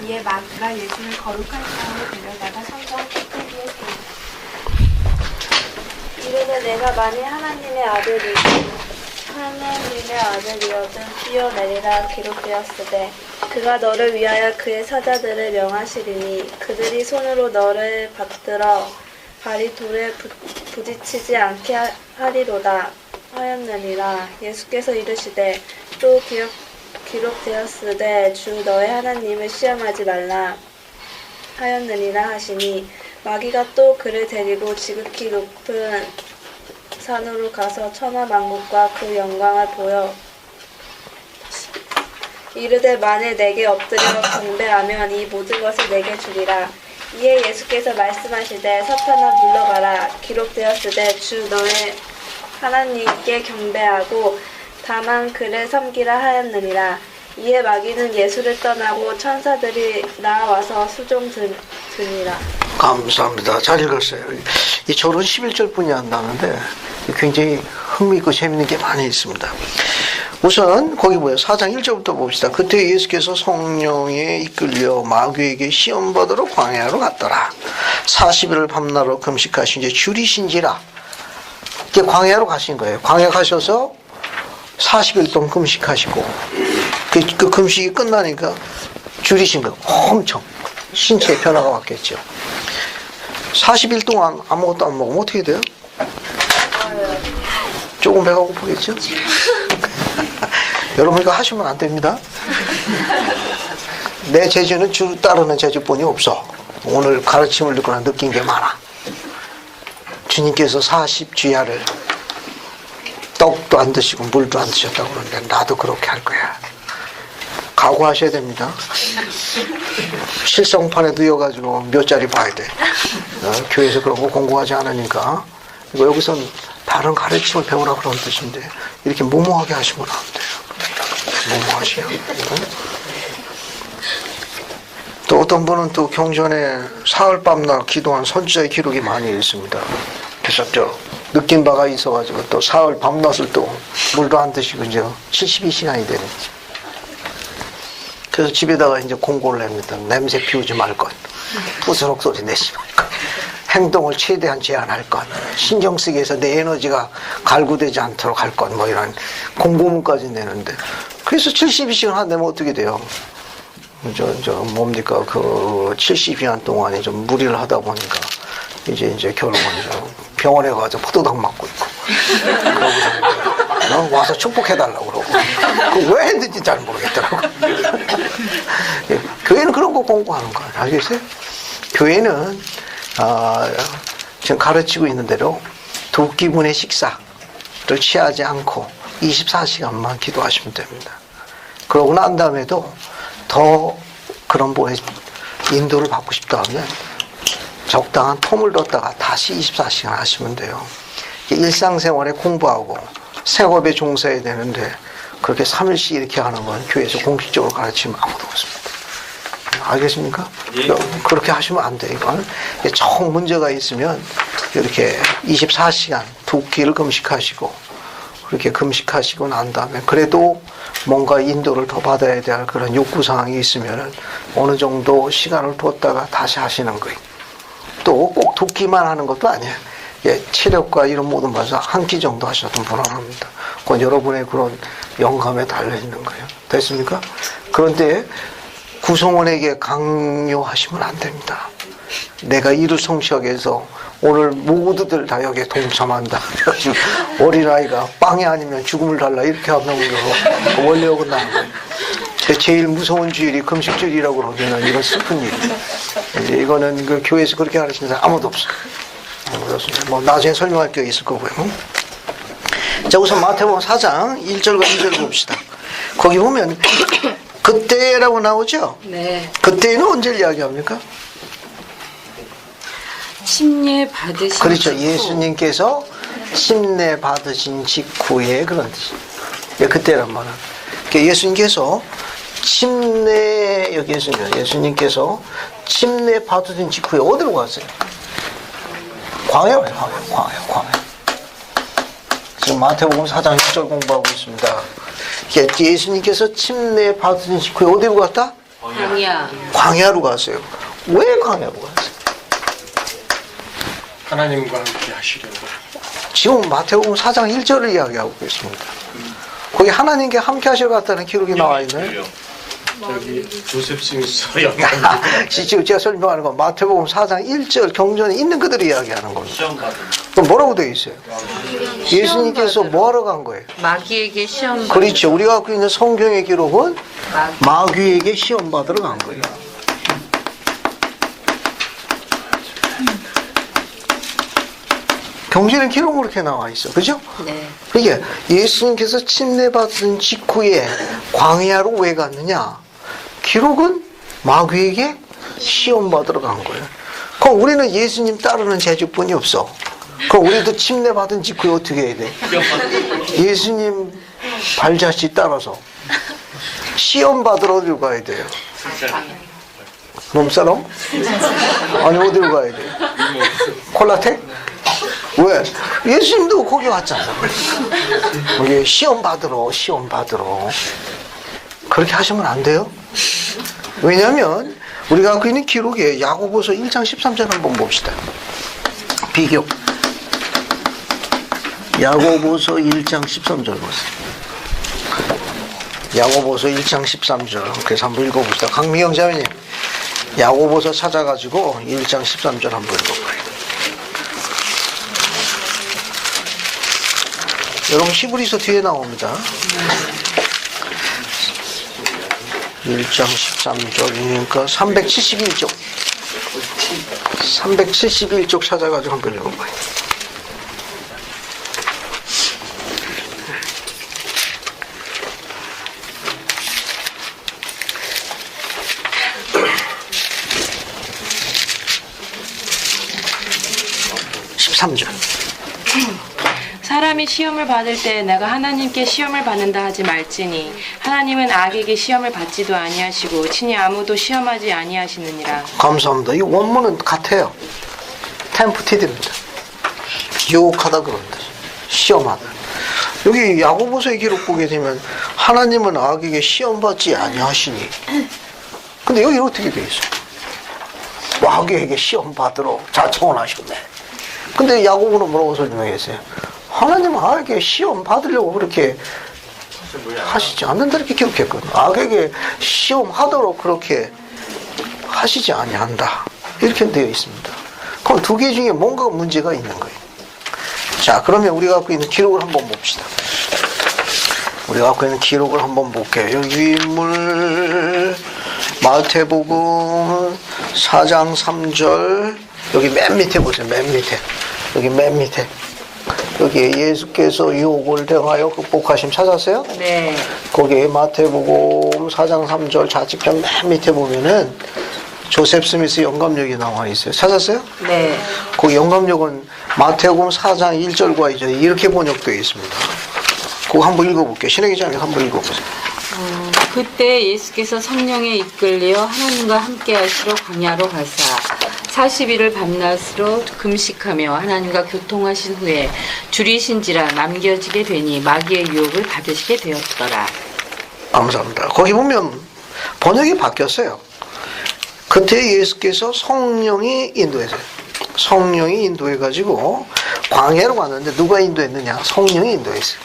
이에 마귀가 예수를 거룩한 땅으로 데려다가 성전 꼭대기에 세우고 이르되 내가 만일 하나님의 아들이어든 뛰어내리라 기록되었으되 그가 너를 위하여 그의 사자들을 명하시리니 그들이 손으로 너를 받들어 발이 돌에 부딪히지 않게 하리로다 하였느니라. 예수께서 이르시되 또 기록되었으되 주 너의 하나님을 시험하지 말라 하였느니라 하시니 마귀가 또 그를 데리고 지극히 높은 산으로 가서 천하 만국과 그 영광을 보여 이르되 만일 내게 엎드려 경배하면 이 모든 것을 내게 주리라. 이에 예수께서 말씀하시되 사탄아 물러가라 기록되었으되 주 너의 하나님께 경배하고 다만 그를 섬기라 하였느니라. 이에 마귀는 예수를 떠나고 천사들이 나와서 수종 드니라. 감사합니다. 잘 읽었어요. 이 절은 11절뿐이 안 나는데 굉장히 흥미있고 재밌는 게 많이 있습니다. 우선 거기 뭐예요? 4장 1절부터 봅시다. 그때 예수께서 성령에 이끌려 마귀에게 시험받으러 광야로 갔더라. 40일을 밤낮으로 금식하신 이제 줄이신지라. 이게 광야로 가신 거예요. 광야 가셔서 40일 동안 금식하시고 그 금식이 끝나니까 줄이신 거예요. 엄청 신체의 변화가 왔겠죠. 40일 동안 아무것도 안 먹으면 어떻게 돼요? 조금 배가 고프겠죠? 여러분 이거 하시면 안 됩니다. 내 재주는 주 따르는 재주뿐이 없어. 오늘 가르침을 듣고 느낀 게 많아. 주님께서 40주야를 떡도 안 드시고 물도 안 드셨다고 그러는데 나도 그렇게 할 거야. 각오하셔야 됩니다. 실성판에 넣어가지고 몇 자리 봐야 돼. 교회에서 그런 거 공부하지 않으니까. 이거 여기선 다른 가르침을 배우라 그런 뜻인데 이렇게 무모하게 하시면 안 돼요. 무모하시요. 또 어떤 분은 또 경전에 사흘 밤낮 기도한 선지자의 기록이 많이 있습니다. 그래서 저 느낀 바가 있어가지고 또 사흘 밤낮을 또 물도 안 드시고 이제 72시간이 되는. 그래서 집에다가 이제 공고를 합니다. 냄새 피우지 말 것, 부스럭 소리 내지 말 것, 행동을 최대한 제한할 것, 신경 쓰기 위해서 내 에너지가 갈구되지 않도록 할 것, 뭐 이런 공고문까지 내는데, 그래서 72시간 안 되면 어떻게 돼요? 뭡니까, 그 72시간 동안에 좀 무리를 하다 보니까, 이제 결국은 병원에 가서 포도당 맞고 있고, 그러고서 와서 축복해달라고 그러고, 그 왜 했는지 잘 모르겠더라고. 교회는 그런 거 공부하는 거예요. 알겠어요? 교회는, 지금 가르치고 있는 대로 두 기분의 식사를 취하지 않고 24시간만 기도하시면 됩니다. 그러고 난 다음에도 더 그런 분의 인도를 받고 싶다 하면 적당한 텀을 뒀다가 다시 24시간 하시면 돼요. 일상생활에 공부하고 생업에 종사해야 되는데 그렇게 3일씩 이렇게 하는 건 교회에서 공식적으로 가르치면 아무도 없습니다. 알겠습니까? 예. 그렇게 하시면 안 돼요. 이건 정 문제가 있으면 이렇게 24시간 두 끼를 금식하시고 그렇게 금식하시고 난 다음에 그래도 뭔가 인도를 더 받아야 될 그런 욕구사항이 있으면 어느 정도 시간을 뒀다가 다시 하시는 거예요. 또 꼭 돕기만 하는 것도 아니에요. 예, 체력과 이런 모든 것을 한 끼 정도 하셔도 무난합니다. 그건 여러분의 그런 영감에 달려있는 거예요. 됐습니까? 그런데 구성원에게 강요하시면 안 됩니다. 내가 이를 성취하게해서 오늘 모두들 다 여기에 동참한다. 그래가지고 어린아이가 빵이 아니면 죽음을 달라 이렇게 하면 원래 어긋나는 거예요. 제일 무서운 주일이 금식주일이라고 그러면 이건 슬픈 일이에요. 이거는 그 교회에서 그렇게 가르치는 사람 아무도 없어요. 아무도 없습니다. 뭐 나중에 설명할 게 있을 거고요. 자, 우선 마태복음 4장 1절과 2절 봅시다. 거기 보면 그때라고 나오죠? 네. 그때는 언제 이야기합니까? 침례 받으신 그렇죠. 직후. 예수님께서 침례 받으신 직후에 그런 뜻이에요. 예, 그때란 말은. 그러니까 예수님께서 여기 예수님께서 침례 받으신 직후에 어디로 갔어요? 광야. 지금 마태복음 4장 1절 공부하고 있습니다. 예수님께서 침례 받으신 직후에 어디로 갔다? 광야로 갔어요. 왜 광야로 갔어요? 하나님과 함께 하시려고. 지금 마태복음 4장 1절을 이야기하고 있습니다. 거기 하나님께 함께 하시러 갔다는 기록이 나와 있나요? 저기 조셉 스미스 영감. 지금 제가 설명하는 건 마태복음 4장 1절 경전에 있는 그대로 이야기하는 겁니다. 그럼 뭐라고 되어 있어요? 예수님께서 뭐하러 간 거예요? 마귀에게 시험 그렇죠. 우리가 갖고 있는 성경의 기록은 마귀에게 시험 받으러 간 거예요. 경전의 기록은 그렇게 나와 있어. 그죠? 네. 이게 예수님께서 침례 받은 직후에 광야로 왜 갔느냐? 기록은 마귀에게 시험 받으러 간 거예요. 그럼 우리는 예수님 따르는 재주뿐이 없어. 그럼 우리도 침례 받은 직후에 어떻게 해야 돼? 예수님 발자취 따라서 시험 받으러 어디로 가야 돼요? 몸사람? 아니 어디로 가야 돼요? 콜라텍? 왜? 예수님도 거기 왔잖아. 거기 시험 받으러. 그렇게 하시면 안 돼요. 왜냐하면 우리가 갖고 있는 기록에 야고보서 1장 13절 한번 봅시다. 비교. 야고보서 1장 13절 보세요. 야고보서 1장 13절. 그래서 한번 읽어봅시다. 강미경 자매님, 야고보서 찾아가지고 1장 13절 한번 읽어봐요. 여러분 히브리서 뒤에 나옵니다. 1장 13절이니까 371쪽 371쪽 찾아가지고 한번 읽어봐요. 사람이 시험을 받을 때 내가 하나님께 시험을 받는다 하지 말지니 하나님은 악에게 시험을 받지도 아니하시고 친히 아무도 시험하지 아니하시느니라. 감사합니다. 이 원문은 같아요. 템프티드입니다. 유혹하다 그런 뜻. 시험하다. 여기 야고보서의 기록 보게 되면 하나님은 악에게 시험받지 아니하시니. 근데 여기 어떻게 돼 있어요? 악에게 시험받으러 자청하셨네. 근데 야고보는 뭐라고 설명했어요? 하나님은 악에게 시험 받으려고 그렇게 하시지 않는다 이렇게 기록했거든요. 악에게 시험하도록 그렇게 하시지 아니한다 이렇게 되어 있습니다. 그럼 두 개 중에 뭔가 문제가 있는 거예요. 자, 그러면 우리가 갖고 있는 기록을 한번 봅시다. 우리가 갖고 있는 기록을 한번 볼게요. 여기 인물 마태복음 4장 3절 여기 맨 밑에 보세요. 맨 밑에 여기 맨 밑에 여기 예수께서 유혹을 당하여 극복하심 찾았어요? 네. 거기 마태복음 4장 3절 좌측편 맨 밑에 보면은 조셉 스미스 영감력이 나와 있어요. 찾았어요? 네. 그 영감력은 마태복음 4장 1절과 2절 이렇게 번역되어 있습니다. 그거 한번 읽어볼게요. 신학기자님 한번 읽어보세요. 그때 예수께서 성령에 이끌려 하나님과 함께 하시러 광야로 가사 40일을 밤낮으로 금식하며 하나님과 교통하신 후에 줄이신지라 남겨지게 되니 마귀의 유혹을 받으시게 되었더라. 감사합니다. 거기 보면 번역이 바뀌었어요. 그때 예수께서 성령이 인도했어요. 성령이 인도해가지고 광야로 갔는데 누가 인도했느냐? 성령이 인도했어요.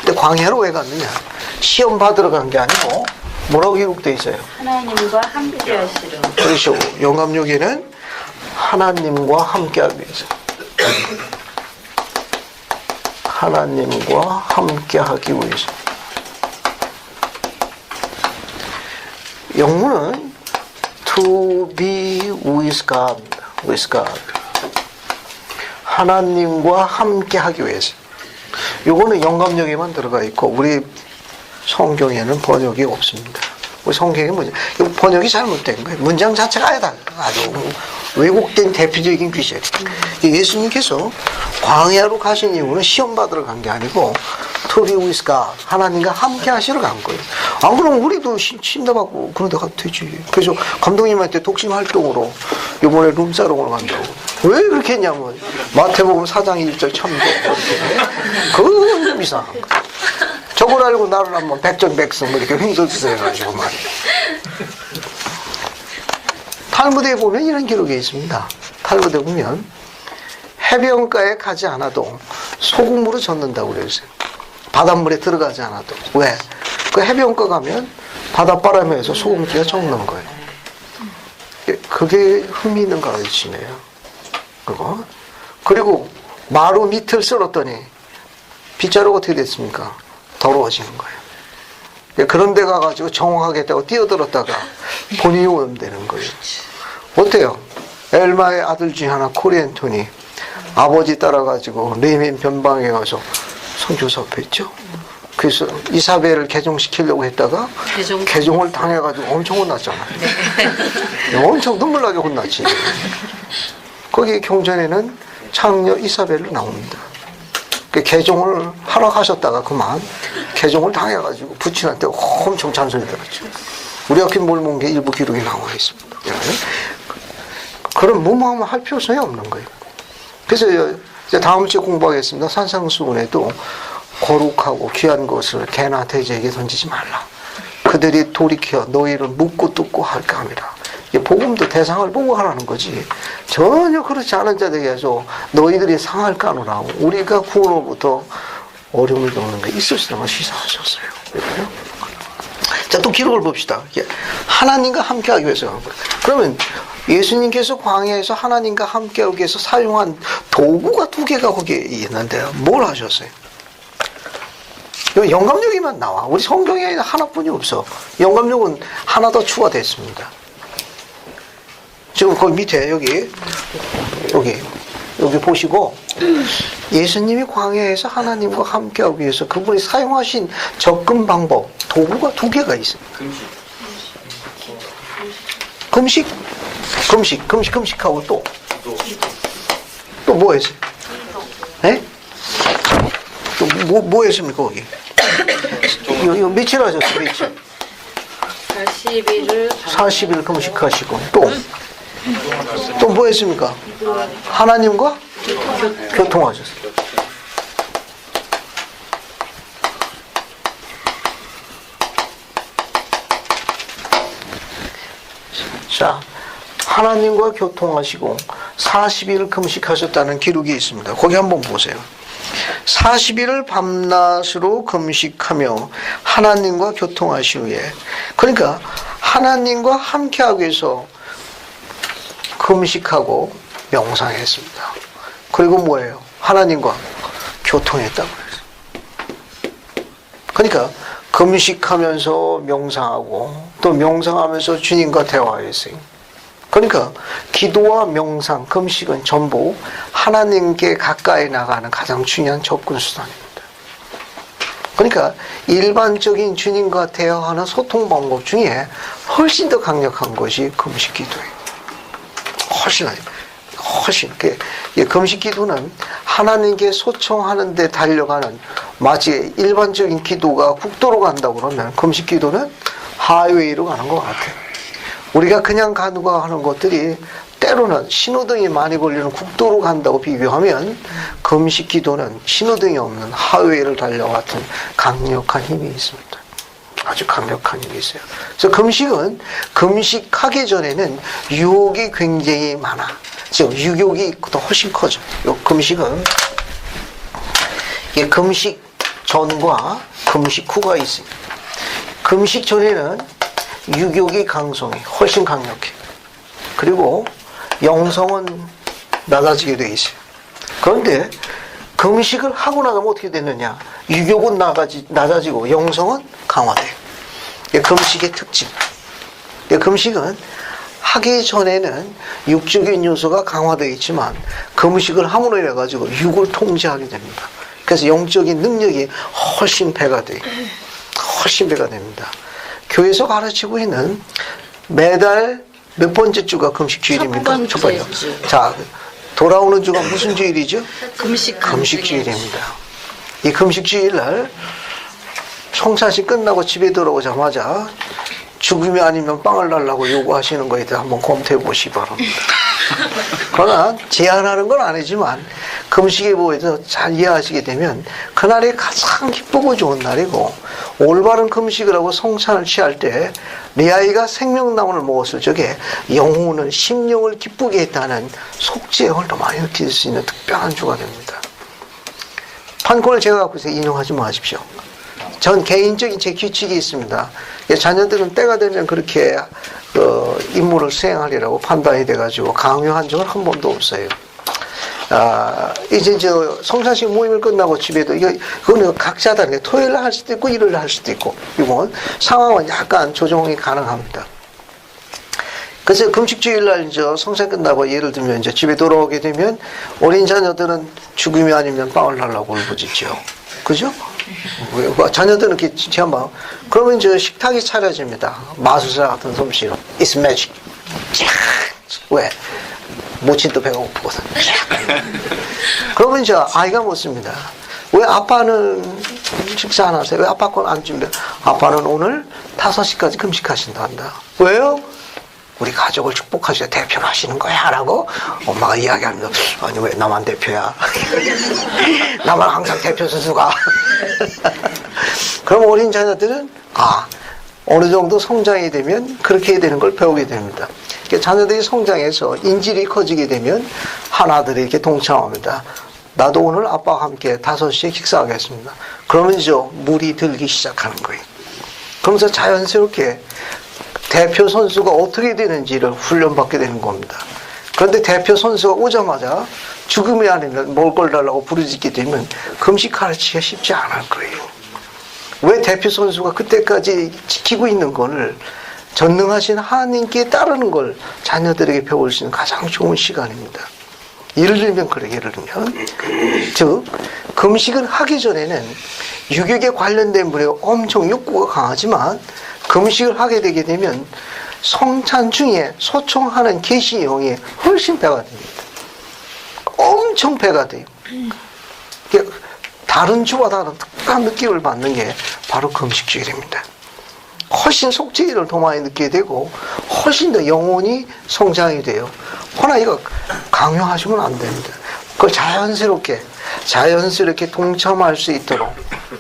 근데 광야로 왜 갔느냐? 시험 받으러 간 게 아니고 뭐라고 기록되어 있어요? 하나님과 함께 하시려. 그렇죠. 영감여기는 하나님과 함께하기 위해서. 하나님과 함께하기 위해서. 영문은 to be with God, with God. 하나님과 함께하기 위해서. 요거는 영감여기만 들어가 있고 우리 성경에는 번역이 없습니다. 우리 성경에 번역이 잘못된 거예요. 문장 자체가 아주 왜곡된 대표적인 귀신. 예수님께서 광야로 가신 이유는 시험 받으러 간 게 아니고 to be with God, 하나님과 함께 하시러 간 거예요. 안 그러면 우리도 심답하고 그런 데 가도 되지. 그래서 감독님한테 독심 활동으로 이번에 룸사롱으로 간다고. 왜 그렇게 했냐면 마태복음 4장 1절 참조 그건 좀 이상한 거야. 저걸 알고 나를 한번 백전백승 뭐 이렇게 횡설수설 해가지고 말이야. 탈무드에 보면 이런 기록이 있습니다. 탈무드에 보면 해변가에 가지 않아도 소금으로 젓는다고 그랬어요. 바닷물에 들어가지 않아도. 왜? 그 해변가 가면 바닷바람에서 소금기가 적는 거예요. 그게 흥미 있는 가르침이에요. 그리고 마루 밑을 썰었더니 빗자루가 어떻게 됐습니까? 더러워지는 거예요. 그런 데 가가지고 정확하겠다고 뛰어들었다가 본인이 오염되는 거예요. 어때요? 엘마의 아들 중에 하나 코리앤톤이 아버지 따라가지고 레멘 변방에 가서 성교사업했죠. 그래서 이사벨을 개종시키려고 했다가 개종을 당해가지고 엄청 혼났잖아요. 엄청 눈물나게 혼났지. 거기 경전에는 창녀 이사벨로 나옵니다. 개종을 하러 가셨다가 그만 개종을 당해가지고 부친한테 엄청 잔소리 들었죠. 우리 학교 몰몬 게 일부 기록이 나와 있습니다. 그런 무모하면 할 필요성이 없는 거예요. 그래서 이제 다음 주에 공부하겠습니다. 산상수훈에도 거룩하고 귀한 것을 개나 돼지에게 던지지 말라. 그들이 돌이켜 너희를 묻고 뜯고 할까 함이라. 복음도 대상을 보고 하라는 거지. 전혀 그렇지 않은 자들에게서 너희들이 상할 까노라. 우리가 구원으로부터 어려움을 겪는 게 있을 수 있는 걸 시사하셨어요. 자, 또 기록을 봅시다. 하나님과 함께하기 위해서 한 거예요. 그러면 예수님께서 광야에서 하나님과 함께하기 위해서 사용한 도구가 2개가 거기에 있는데요. 뭘 하셨어요? 영감력이만 나와. 우리 성경에 하나뿐이 없어. 영감력은 하나 더 추가됐습니다. 지금 거기 밑에 여기 보시고 예수님이 광야에서 하나님과 함께하기 위해서 그분이 사용하신 접근 방법 도구가 2개가 있어요. 금식하고 또 뭐 했어요? 네? 또 뭐 했습니까 거기? 이거 며칠 하셨어요? 며칠? 40일 금식하시고 또 뭐 했습니까? 하나님과 교통하셨어요. 자, 하나님과 교통하시고 40일을 금식하셨다는 기록이 있습니다. 거기 한번 보세요. 40일을 밤낮으로 금식하며 하나님과 교통하신 후에, 그러니까 하나님과 함께하기 위해서 금식하고 명상했습니다. 그리고 뭐예요? 하나님과 교통했다고 그랬어요. 그러니까 금식하면서 명상하고 또 명상하면서 주님과 대화했어요. 그러니까 기도와 명상, 금식은 전부 하나님께 가까이 나가는 가장 중요한 접근 수단입니다. 그러니까 일반적인 주님과 대화하는 소통 방법 중에 훨씬 더 강력한 것이 금식 기도예요. 훨씬. 금식 기도는 하나님께 소청하는 데 달려가는, 마치 일반적인 기도가 국도로 간다고 그러면 금식 기도는 하이웨이로 가는 것 같아요. 우리가 그냥 가는 것들이 때로는 신호등이 많이 걸리는 국도로 간다고 비교하면 금식 기도는 신호등이 없는 하웨이를 달려와 같은 강력한 힘이 있습니다. 아주 강력한 힘이 있어요. 그래서 금식은 금식하기 전에는 유혹이 굉장히 많아. 즉 유혹이 더 훨씬 커져. 요 금식은 이게 금식 전과 금식 후가 있어요. 금식 전에는 유혹이 강성해 훨씬 강력해. 그리고 영성은 낮아지게 돼 있어요. 그런데 금식을 하고 나가면 어떻게 되느냐? 유혹은 낮아지고 영성은 강화돼요. 이게 금식의 특징. 금식은 하기 전에는 육적인 요소가 강화되어 있지만 금식을 함으로 인해 가지고 육을 통제하게 됩니다. 그래서 영적인 능력이 훨씬 배가 돼요. 훨씬 배가 됩니다. 교회에서 가르치고 있는 매달 몇 번째 주가 금식 주일입니까? 첫 번째. 자, 돌아오는 주가 무슨 주일이죠? 금식 주일입니다. 이 금식 주일날 성찬식 끝나고 집에 들어오자마자 죽음이 아니면 빵을 달라고 요구하시는 거에 대해 한번 검토해 보시기 바랍니다. 그러나 제한하는 건 아니지만 금식에 보여서 잘 이해하시게 되면 그날이 가장 기쁘고 좋은 날이고, 올바른 금식을 하고 성찬을 취할 때 내 아이가 생명나무를 먹었을 적에 영혼을 심령을 기쁘게 했다는 속죄형을 더 많이 느낄 수 있는 특별한 주가 됩니다. 판권을 제가 갖고 있어서 인용하지 마십시오. 전 개인적인 제 규칙이 있습니다. 자녀들은 때가 되면 그렇게 임무를 수행하리라고 판단이 돼가지고 강요한 적은 한 번도 없어요. 이제 성찬식 모임을 끝나고 집에도 그거는 각자 다르게 토요일 날 할 수도 있고 일요일 날 할 수도 있고, 이건 상황은 약간 조정이 가능합니다. 그래서 금식주일 날 성찬 끝나고 예를 들면 이제 집에 돌아오게 되면 어린 자녀들은 죽음이 아니면 빵을 달라고 울부짖죠. 그죠? 자녀들은 이렇게 지한 방. 그러면 이제 식탁이 차려집니다. 마술사 같은 솜씨로. It's magic. 왜? 모친도 배가 고프거든. 그러면 이제 아이가 묻습니다. 왜 아빠는 식사 안 하세요? 왜 아빠 건 안 준비해? 아빠는 오늘 5시까지 금식하신다 한다. 왜요? 우리 가족을 축복하셔야 대표를 하시는 거야 라고 엄마가 이야기합니다. 아니 왜 나만 대표야? 나만 항상 대표 선수가. 그럼 어린 자녀들은 어느 정도 성장이 되면 그렇게 해야 되는 걸 배우게 됩니다. 자녀들이 성장해서 인질이 커지게 되면 하나들이 이렇게 동참합니다. 나도 오늘 아빠와 함께 5시에 식사하겠습니다. 그러면 이제 물이 들기 시작하는 거예요. 그러면서 자연스럽게 대표 선수가 어떻게 되는지를 훈련받게 되는 겁니다. 그런데 대표 선수가 오자마자 죽음이 아니면 먹을 걸 달라고 부르짖게 되면 금식 가르치기가 쉽지 않을 거예요. 왜 대표 선수가 그때까지 지키고 있는 거를 전능하신 하나님께 따르는 걸 자녀들에게 배울 수 있는 가장 좋은 시간입니다. 예를 들면 즉 금식을 하기 전에는 유격에 관련된 분에 엄청 욕구가 강하지만 금식을 하게 되게 되면 성찬 중에 소총하는 계시의 영이 훨씬 배가 됩니다. 엄청 배가 돼요. 다른 주와 다른 특별한 느낌을 받는 게 바로 금식주일입니다. 훨씬 속죄일을 더 많이 느끼게 되고 훨씬 더 영혼이 성장이 돼요. 그러나 이거 강요하시면 안 됩니다. 그걸 자연스럽게 동참할 수 있도록,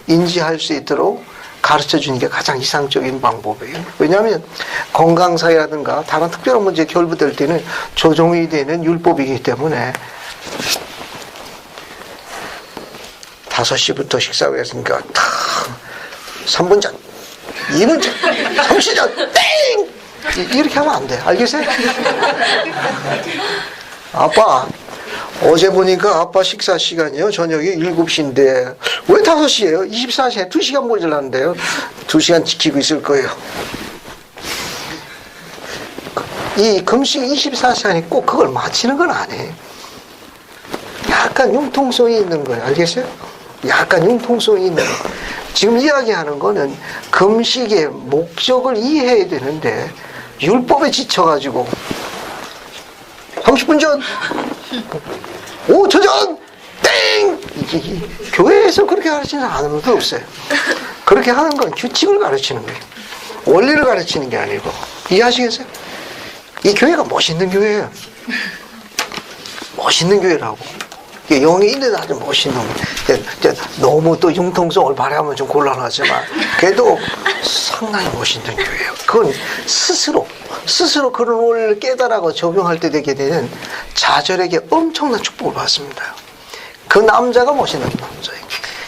인지할 수 있도록 가르쳐 주는 게 가장 이상적인 방법이에요. 왜냐하면 건강사회라든가 다른 특별한 문제에 결부될 때는 조정이 되는 율법이기 때문에 5시부터 식사를 했으니까 3분 전, 2분 전, 30분 전, 땡! 이렇게 하면 안 돼. 알겠어요? 아빠, 어제 보니까 아빠 식사 시간이요. 저녁이 7시인데 왜 5시예요? 24시에 2시간 모자랐는데요. 2시간 지키고 있을 거예요. 이 금식 24시간이 꼭 그걸 마치는 건 아니에요. 약간 융통성이 있는 거예요. 알겠어요? 약간 융통성이 있는 거예요. 지금 이야기하는 거는 금식의 목적을 이해해야 되는데 율법에 지쳐가지고 30분 전, 5초 전, 땡! 교회에서 그렇게 가르치는 사람도 없어요. 그렇게 하는 건 규칙을 가르치는 거예요. 원리를 가르치는 게 아니고. 이해하시겠어요? 이 교회가 멋있는 교회예요. 멋있는 교회라고. 영이 있는 아주 멋있는, 이제 너무 또 융통성을 발휘하면 좀 곤란하지만, 그래도 상당히 멋있는 교회예요. 그건 스스로 그런 원리를 깨달아고 적용할 때 되게 되는 자절에게 엄청난 축복을 받습니다. 그 남자가 멋있는 남자예요.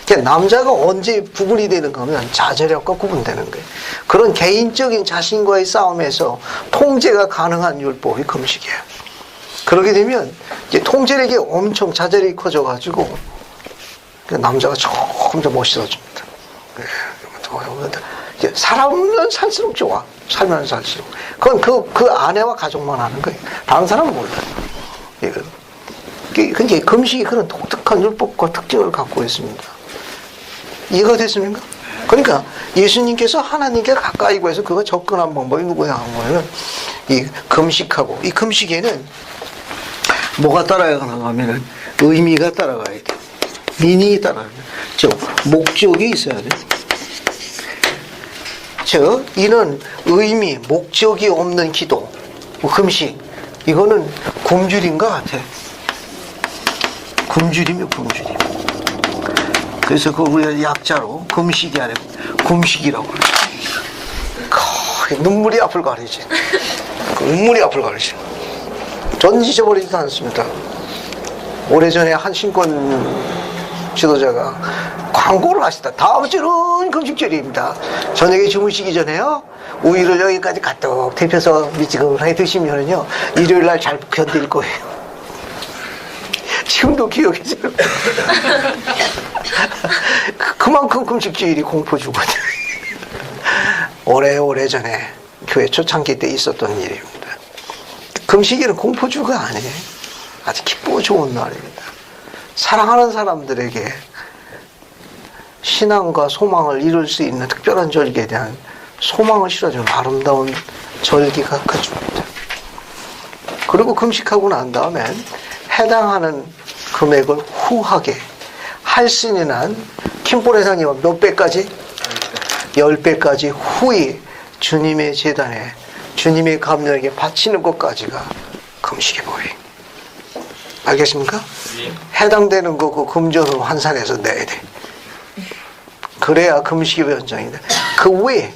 그러니까 남자가 언제 구분이 되는 거면 자절력과 구분되는 거예요. 그런 개인적인 자신과의 싸움에서 통제가 가능한 율법이 금식이에요. 그러게 되면 이제 통제력이 엄청 자절이 커져가지고 남자가 점점 멋있어집니다. 사람은 살수록 좋아. 살면 살수록. 그건 그 아내와 가족만 하는 거예요. 다른 사람은 몰라요. 근데 금식이 그런 독특한 율법과 특징을 갖고 있습니다. 이해가 됐습니까? 그러니까 예수님께서 하나님께 가까이 구해서 그거 접근한 방법이 누구냐 하면 이 금식하고, 이 금식에는 뭐가 따라가냐면은 의미가 따라가야 돼. 미닝이 따라가야 돼. 즉 목적이 있어야 돼. 즉 이는 의미, 목적이 없는 기도, 금식, 이거는 굶주린 것 같아. 굶주림이요, 굶주림. 그래서 그 우리가 약자로 금식이 아니고 굶식이라고 그래요. 눈물이 앞을 가리지. 눈물이 앞을 가리지. 전 잊어버리지도 않습니다. 오래전에 한 신권 지도자가 광고를 하시다. 다음 주는 금식절입니다. 저녁에 주무시기 전에요, 우유를 여기까지 가득 데펴서 미지근하게 드시면요, 일요일 날 잘 견딜 거예요. 지금도 기억이 들어요. 그만큼 금식주일이 공포주거든요. 오래전에 교회 초창기 때 있었던 일입니다. 금식일은 공포주가 아니에요. 아주 기쁘고 좋은 날입니다. 사랑하는 사람들에게 신앙과 소망을 이룰 수 있는 특별한 절기에 대한 소망을 실어주는 아름다운 절기가 그 주입니다. 그리고 금식하고 난 다음엔 해당하는 금액을 후하게 할 수 있는 한 킴포레상이 몇 배까지? 10배까지 후히 주님의 제단에 주님의 감령에게 바치는 것까지가 금식의 법이. 알겠습니까? 해당되는 거 그 금전으로 환산해서 내야 돼. 그래야 금식의 현장이다. 그 외에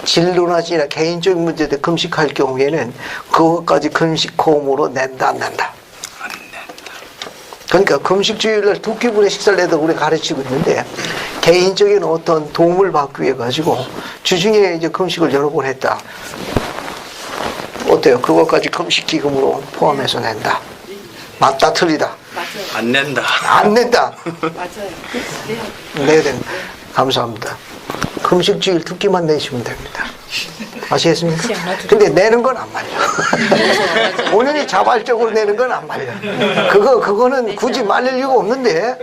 진로나 지나 개인적인 문제들 금식할 경우에는 그것까지 금식호흡으로 낸다, 안 낸다? 안 낸다. 그러니까 금식주일날 2끼분의 식사를 내도 우리가 가르치고 있는데, 개인적인 어떤 도움을 받기 위해 가지고 주중에 이제 금식을 여러 번 했다. 어때요? 그것까지 금식기금으로 포함해서 낸다. 맞다, 틀리다? 맞아요. 안 낸다. 안 낸다. 맞아요. 내야 된다. 감사합니다. 금식주일 2끼만 내시면 됩니다. 아시겠습니까? 근데 내는 건 안 말려. 본인이 자발적으로 내는 건 안 말려. 그거는 굳이 말릴 이유가 없는데,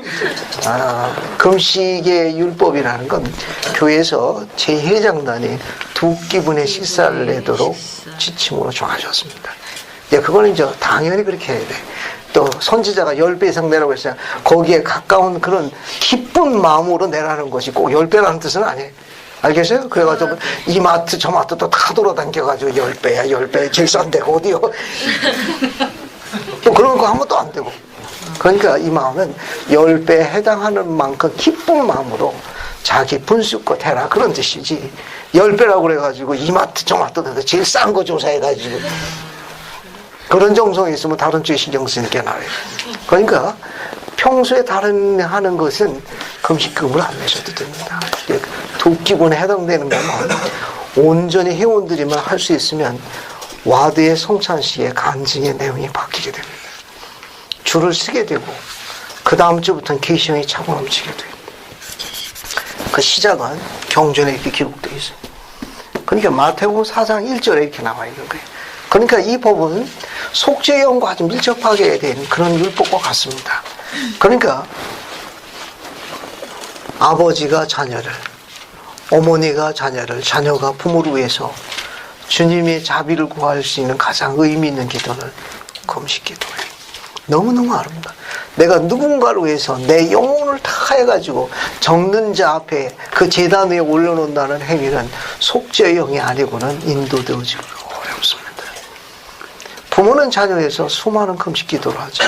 금식의 율법이라는 건 교회에서 제1장단이 2끼분의 식사를 내도록 지침으로 정하셨습니다. 그거는 이제 당연히 그렇게 해야 돼. 또 선지자가 10배 이상 내라고 했어요. 거기에 가까운 그런 기쁜 마음으로 내라는 것이 꼭 10배라는 뜻은 아니에요. 알겠어요? 그래가지고 이마트 저마트 또 다 돌아다녀가지고 10배야 10배 제일 싼데 어디요? 또 그런 거 하면 또 안 되고. 그러니까 이 마음은 10배에 해당하는 만큼 기쁜 마음으로 자기 분수껏 해라, 그런 뜻이지. 10배라고 그래가지고 이마트 저마트 제일 싼 거 조사해가지고 그런 정성이 있으면 다른 쪽에 신경 쓰니까 나와요. 그러니까 평소에 다른 하는 것은 금식금을 안 내셔도 됩니다. 2끼분에 해당되는 것만 온전히 회원들이만 할 수 있으면 와드의 성찬식의 간증의 내용이 바뀌게 됩니다. 줄을 쓰게 되고 그 다음 주부터는 계시형이 차고 넘치게 돼요. 그 시작은 경전에 이렇게 기록되어 있어요. 그러니까 마태복음 4장 1절에 이렇게 나와 있는 거예요. 그러니까 이 법은 속죄형과 아주 밀접하게 된 그런 율법과 같습니다. 그러니까 아버지가 자녀를, 어머니가 자녀를, 자녀가 부모를 위해서 주님의 자비를 구할 수 있는 가장 의미 있는 기도는 금식 기도예요. 너무너무 아름다워. 내가 누군가를 위해서 내 영혼을 다 해가지고 적는 자 앞에 그 제단 위에 올려놓는다는 행위는 속죄형이 아니고는 인도되어지기 어렵습니다. 부모는 자녀에서 수많은 금식 기도를 하죠.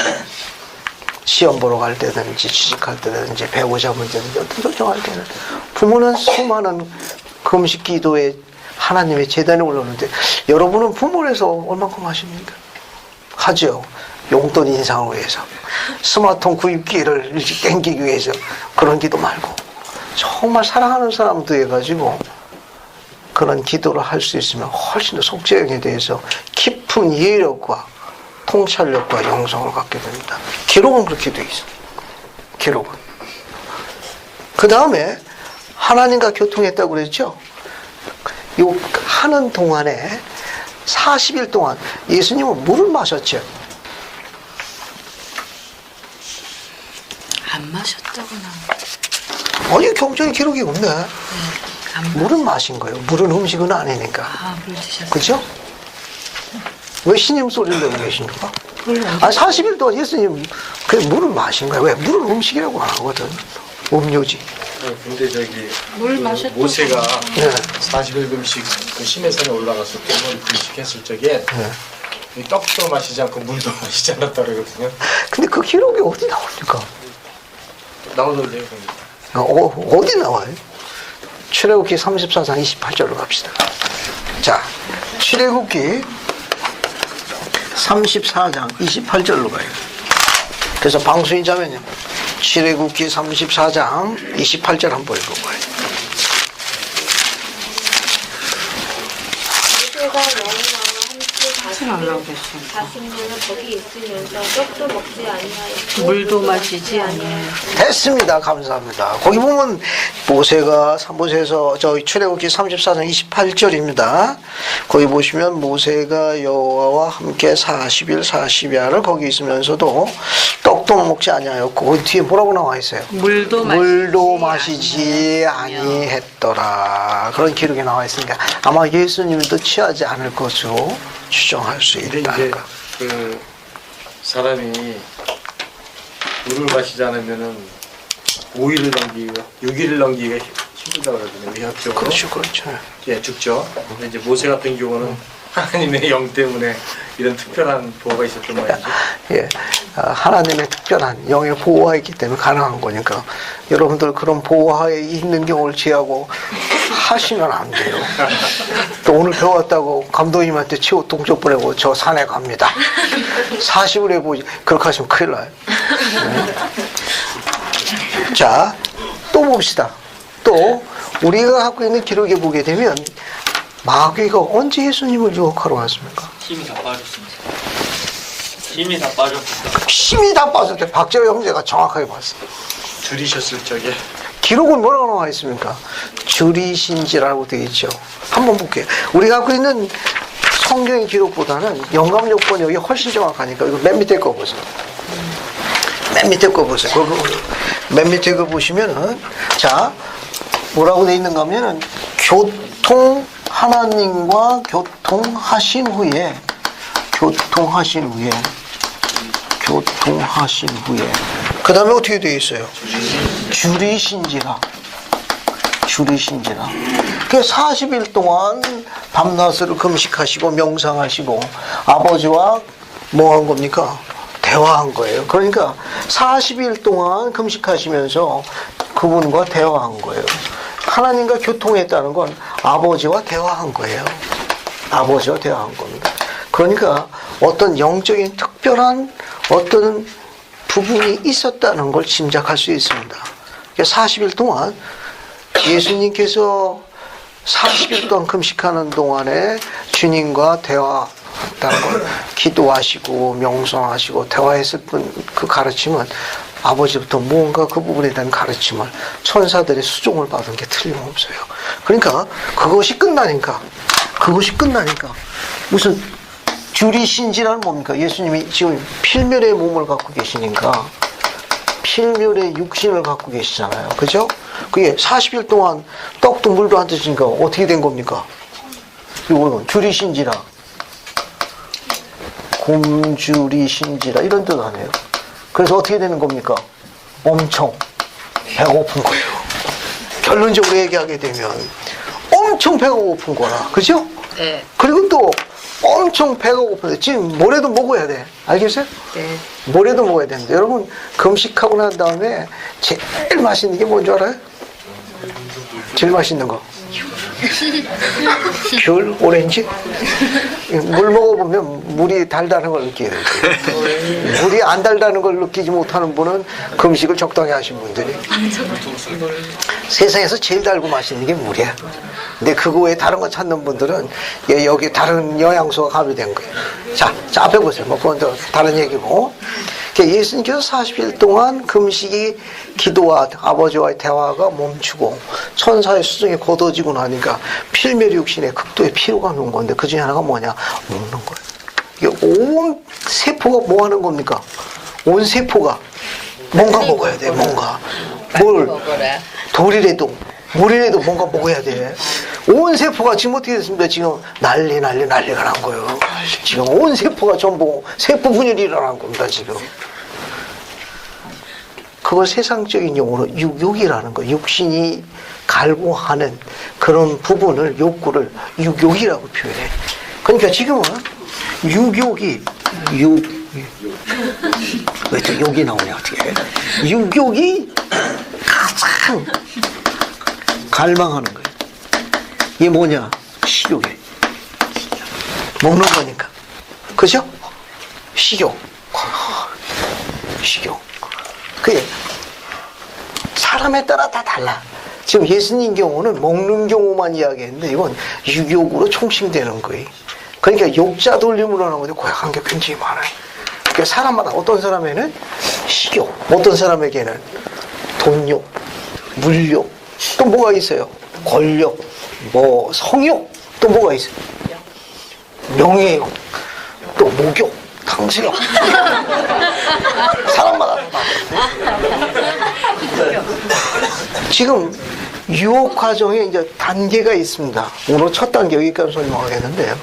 시험 보러 갈 때든지 취직할 때든지 배우자 문제든지 어떤 결정할 때는 부모는 수많은 금식 기도에 하나님의 재단에 올라오는데 여러분은 부모에서 얼만큼 하십니까? 하죠. 용돈 인상을 위해서 스마트폰 구입 기회를 일찍 땡기기 위해서 그런 기도 말고 정말 사랑하는 사람도 해가지고 그런 기도를 할 수 있으면 훨씬 더 속죄형에 대해서 깊은 이해력과 통찰력과 영성을 갖게 됩니다. 기록은 그렇게 돼 있어요. 기록은. 그 다음에 하나님과 교통했다고 그랬죠? 요 하는 동안에 40일 동안 예수님은 물을 마셨죠? 안 마셨다거나. 아니 경전에 기록이 없네. 물은 마신 거예요. 물은 음식은 아니니까. 아, 물 드셨어요. 그죠? 왜 신임 소리를 내고 계십니까? 아니 40일 동안 예수님 그 물을 마신 거예요. 왜? 물은 음식이라고 안 하거든. 음료지. 근데 저기 물 그 마셨던 모세가 네. 40일 금식 그 시내산에 올라갔을 때 금식했을 적에 이 떡도 마시지 않고 물도 마시지 않았다 그러거든요. 근데 그 기록이 어디 나옵니까? 나오던데요. 어디 나와요? 출애굽기 34장 28절로 갑시다. 자, 출애굽기 34장 28절로 가요. 그래서 방수인 자면요. 출애굽기 34장 28절 한번 읽어봐요. 모세가 여호와와 함께 40년을 거기 있으면서 떡도 먹지 아니하였고 물도 마시지 아니하여. 됐습니다. 감사합니다. 거기 보면 모세에서 저희 출애굽기 34장 28절입니다. 거기 보시면 모세가 여호와와 함께 40일 40야를 거기 있으면서도 떡도 먹지 아니하였고 거기 뒤에 뭐라고 나와 있어요? 물도 마시지 아니했더라. 그런 기록이 나와 있으니까 아마 예수님도 취하지 않을 것으로 추정할 수 근데 있다. 이제 그 사람이 물을 마시지 않으면은 5일을 넘기고 6일을 넘기기가 힘들다 그러거든요. 의학적으로. 그렇죠. 예, 죽죠. 근데 이제 모세 같은 경우는 하나님의 영 때문에 이런 특별한 보호가 있었던 말이죠. 예, 하나님의 특별한 영의 보호가 있기 때문에 가능한 거니까 여러분들 그런 보호하에 있는 경우를 제하고 하시면 안 돼요. 또 오늘 배웠다고 감독님한테 최후 동쪽 보내고 저 산에 갑니다. 40을 해보지 그렇게 하시면 큰일 나요. 네. 자, 또 봅시다. 또 우리가 갖고 있는 기록에 보게 되면 마귀가 언제 예수님을 유혹하러 왔습니까? 힘이 다 빠졌습니다. 힘이 다 빠졌습니다. 힘이 다 빠질 때 박재호 형제가 정확하게 봤어요. 줄이셨을 적에 기록은 뭐라고 나와 있습니까? 줄이신지라고 되어 있죠. 한번 볼게요. 우리가 갖고 있는 성경의 기록보다는 영감력 번역이 훨씬 정확하니까 이거 맨 밑에 거 보세요. 맨 밑에 거 보세요. 맨 밑에 거 보시면은 자 뭐라고 되어 있는가 하면은 하나님과 교통하신 후에 그 다음에 어떻게 되어 있어요? 줄이신지라. 그 40일 동안 밤낮으로 금식하시고 명상하시고 아버지와 뭐 한 겁니까? 대화한 거예요. 그러니까 40일 동안 금식하시면서 그분과 대화한 거예요. 하나님과 교통했다는 건 아버지와 대화한 거예요. 아버지와 대화한 겁니다. 그러니까 어떤 영적인 특별한 어떤 부분이 있었다는 걸 짐작할 수 있습니다. 40일 동안 예수님께서 40일 동안 금식하는 동안에 주님과 대화했다는 걸 기도하시고 명상하시고 대화했을 그 가르침은 아버지부터 무언가 그 부분에 대한 가르침을 천사들의 수종을 받은 게 틀림없어요. 그러니까 그것이 끝나니까 무슨 줄이신지란 뭡니까? 예수님이 지금 필멸의 몸을 갖고 계시니까 필멸의 육신을 갖고 계시잖아요. 그죠? 그게 40일 동안 떡도 물도 안 드시니까 어떻게 된 겁니까? 이거는 줄이신지라 곰줄이신지라 이런 뜻 아니에요. 그래서 어떻게 되는 겁니까? 엄청 배고픈 거예요. 결론적으로 얘기하게 되면 엄청 배가 고픈 거라. 그죠? 네. 그리고 또 엄청 배가 고픈데 지금 뭐래도 먹어야 돼. 알겠어요? 네. 뭐래도 먹어야 되는데 여러분 금식하고 난 다음에 제일 맛있는 게 뭔 줄 알아요? 제일 맛있는 거 귤, 오렌지. 물 먹어보면 물이 달다는 걸 느끼게 돼요. 물이 안 달다는 걸 느끼지 못하는 분은 금식을 적당히 하신 분들이 세상에서 제일 달고 맛있는 게 물이야. 근데 그거 외에 다른 거 찾는 분들은 여기 다른 영양소가 가미된 거예요. 자 앞에 보세요. 뭐 그건 또 다른 얘기고. 예수님께서 40일 동안 금식이 기도와 아버지와의 대화가 멈추고 천사의 수중에 걷어지고 나니까 필멸의 육신에 극도의 피로감이 온 건데 그 중에 하나가 뭐냐? 먹는 거예요. 이게 온 세포가 뭐 하는 겁니까? 온 세포가 뭔가 먹어야 돼. 뭔가 뭘 돌이라도 물이라도 뭔가 먹어야 돼. 온 세포가 지금 어떻게 됐습니까? 지금 난리가 난 거예요. 지금 온 세포가 전부 세포 분열이 일어난 겁니다. 지금 그걸 세상적인 용어로 육욕이라는 거, 육신이 갈구하는 그런 부분을, 욕구를 육욕이라고 표현해. 그러니까 지금은 육욕이 왜 또 욕이 나오냐 어떻게? 육욕이 가장 갈망하는 거예요. 이게 뭐냐? 식욕이에요. 먹는 거니까. 그죠? 식욕. 식욕. 그게 사람에 따라 다 달라. 지금 예수님 경우는 먹는 경우만 이야기했는데 이건 육욕으로 총칭되는 거예요. 그러니까 욕자 돌림으로 하는 건데 고약한 게 굉장히 많아요. 그러니까 사람마다 어떤 사람에는 식욕, 어떤 사람에게는 돈욕, 물욕, 또 뭐가 있어요? 권력, 뭐 성욕, 또 뭐가 있어요? 명예욕, 또 목욕, 탕수욕. 사람마다 지금 유혹 과정에 이제 단계가 있습니다. 오늘 첫 단계 여기까지 설명하겠는데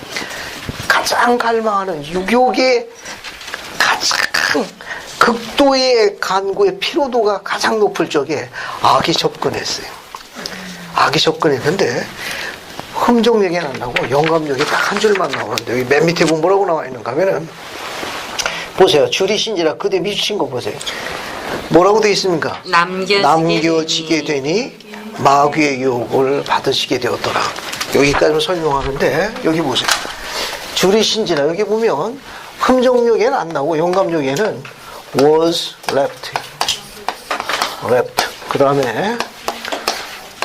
가장 갈망하는 육욕의 가장 극도의 간구의 피로도가 가장 높을 적에 악이 접근했어요. 악이 접근했는데 흠정 얘기는 안 나오고 영감력이 딱 한 줄만 나오는데 여기 맨 밑에 보면 뭐라고 나와 있는가 하면은 보세요. 줄이신지라 그대 미주신 거 보세요. 뭐라고 되어 있습니까? 남겨지게 되니 마귀의 유혹을 받으시게 되었더라. 여기까지만 설명하는데 여기 보세요. 줄이신지라 여기 보면 흠정력에는 안 나오고 영감력에는 was left. 그 다음에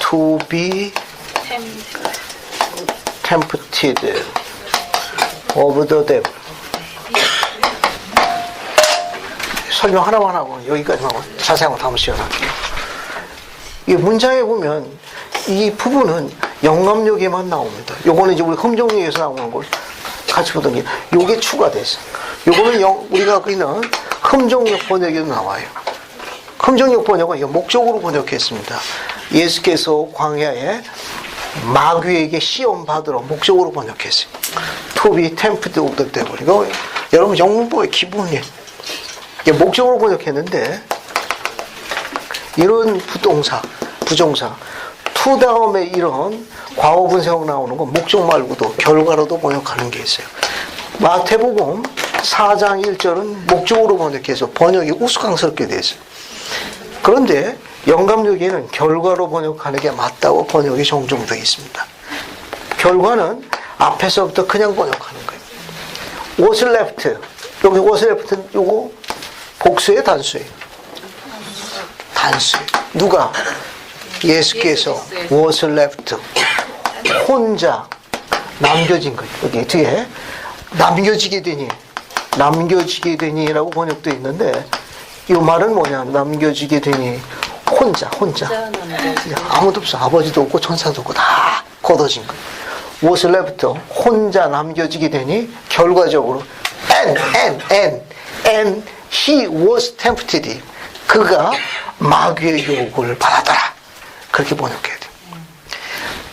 to be tempted of the devil. 설명 하나만 하고 여기까지만 하고 자세한 거 다음 시간에 할게요. 이 문장에 보면 이 부분은 영감력에만 나옵니다. 요거는 이제 우리 흠정력에서 나오는 걸 같이 보던 게 요게 추가됐어요. 요거는 우리가 갖고 있는 흠정력 번역에도 나와요. 흠정력 번역은 이거 목적으로 번역했습니다. 예수께서 광야에 마귀에게 시험 받으러 목적으로 번역했어요. To be tempted of the devil. 이거 여러분 영문법의 기본이에요. 목적으로 번역했는데 이런 부정사 to 다음에 이런 과거분사형 나오는 건 목적 말고도 결과로도 번역하는 게 있어요. 마태복음 4장 1절은 목적으로 번역해서 번역이 우스꽝스럽게 돼 있어요. 그런데 영감력에는 결과로 번역하는 게 맞다고 번역이 종종 되어 있습니다. 결과는 앞에서부터 그냥 번역하는 거예요. was left. 여기 was left 요거 복수예요, 단수예요? 단수예요. 누가? 예수께서 was left. 혼자 남겨진 거예요. 여기 뒤에 남겨지게 되니라고 번역되어 있는데 이 말은 뭐냐? 남겨지게 되니 혼자 아무도 없어. 아버지도 없고 천사도 없고 다 걷어진 거예요. was left. 혼자 남겨지게 되니 결과적으로 and he was tempted. 그가 마귀의 유혹을 받았더라. 그렇게 번역해야 돼.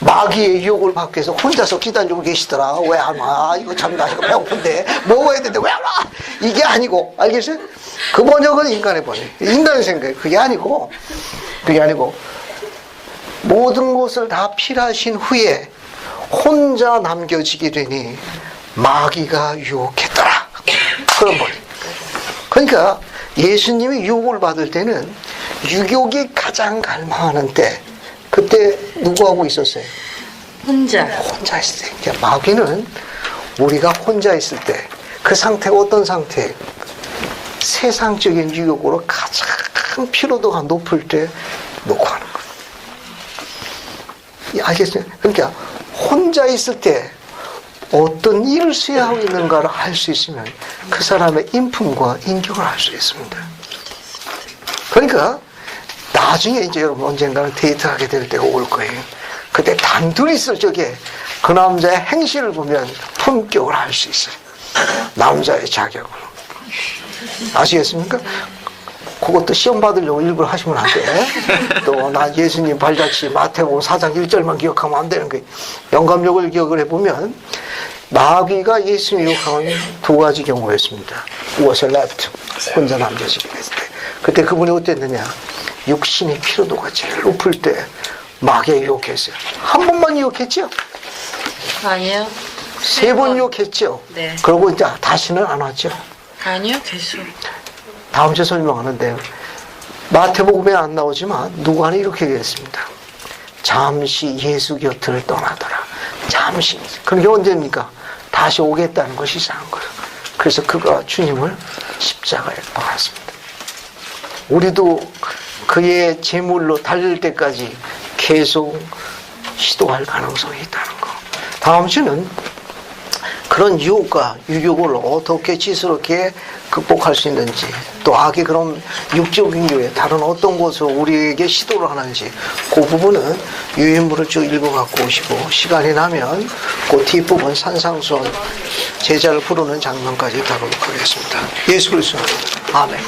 마귀의 유혹을 받기 위해서 혼자서 기다리고 계시더라. 왜 안 와? 이거 참 나 이거 배고픈데 먹어야 되는데 왜 안 와? 이게 아니고 알겠어요? 그 번역은 인간의 번역. 인간의 생각이에요. 그게 아니고 모든 것을 다 필하신 후에 혼자 남겨지게 되니 마귀가 유혹했더라. 그런 말. 그러니까 예수님이 유혹을 받을 때는 유혹이 가장 갈망하는 때, 그때 누구하고 있었어요? 혼자. 혼자 있을 때. 그러니까 마귀는 우리가 혼자 있을 때, 그 상태가 어떤 상태예요? 세상적인 유혹으로 가장 피로도가 높을 때 놓고 하는 거예요. 알겠어요? 그러니까 혼자 있을 때 어떤 일을 수행하고 있는가를 알 수 있으면 그 사람의 인품과 인격을 알 수 있습니다. 그러니까 나중에 이제 여러분 언젠가는 데이트하게 될 때가 올 거예요. 그때 단둘이 있을 적에 그 남자의 행실을 보면 품격을 알 수 있어요. 남자의 자격을. 아시겠습니까? 그것도 시험 받으려고 일부러 하시면 안 돼. 또 나 예수님 발자취 마태복음 4장 1절만 기억하면 안 되는 거예요. 영감력을 기억을 해보면 마귀가 예수님 유혹하는 두 가지 경우였습니다. was left, 혼자 남겨지게 했을 때. 그때 그분이 어땠느냐? 육신의 피로도가 제일 높을 때 마귀에 유혹했어요. 한 번만 유혹했죠? 아니요. 세 번 유혹했죠? 네. 그러고 이제 다시는 안 왔죠? 아니요, 계속. 다음 주에 설명하는데 마태복음에 안 나오지만 누가는 이렇게 얘기했습니다. 잠시 예수 곁을 떠나더라. 잠시. 그게 언제입니까? 다시 오겠다는 것이 이상한 거예요. 그래서 그가 주님을 십자가에 박았습니다. 우리도 그의 제물로 달릴 때까지 계속 시도할 가능성이 있다는 거. 다음 주는 그런 유혹과 유혹을 어떻게 지혜롭게 극복할 수 있는지, 또 악의 그런 육적인 교회 다른 어떤 곳으로 우리에게 시도를 하는지, 그 부분은 유인물을 쭉 읽어갖고 오시고 시간이 나면 그 뒷부분 산상수원 제자를 부르는 장면까지 다루도록 하겠습니다. 예수 그리스도 아멘.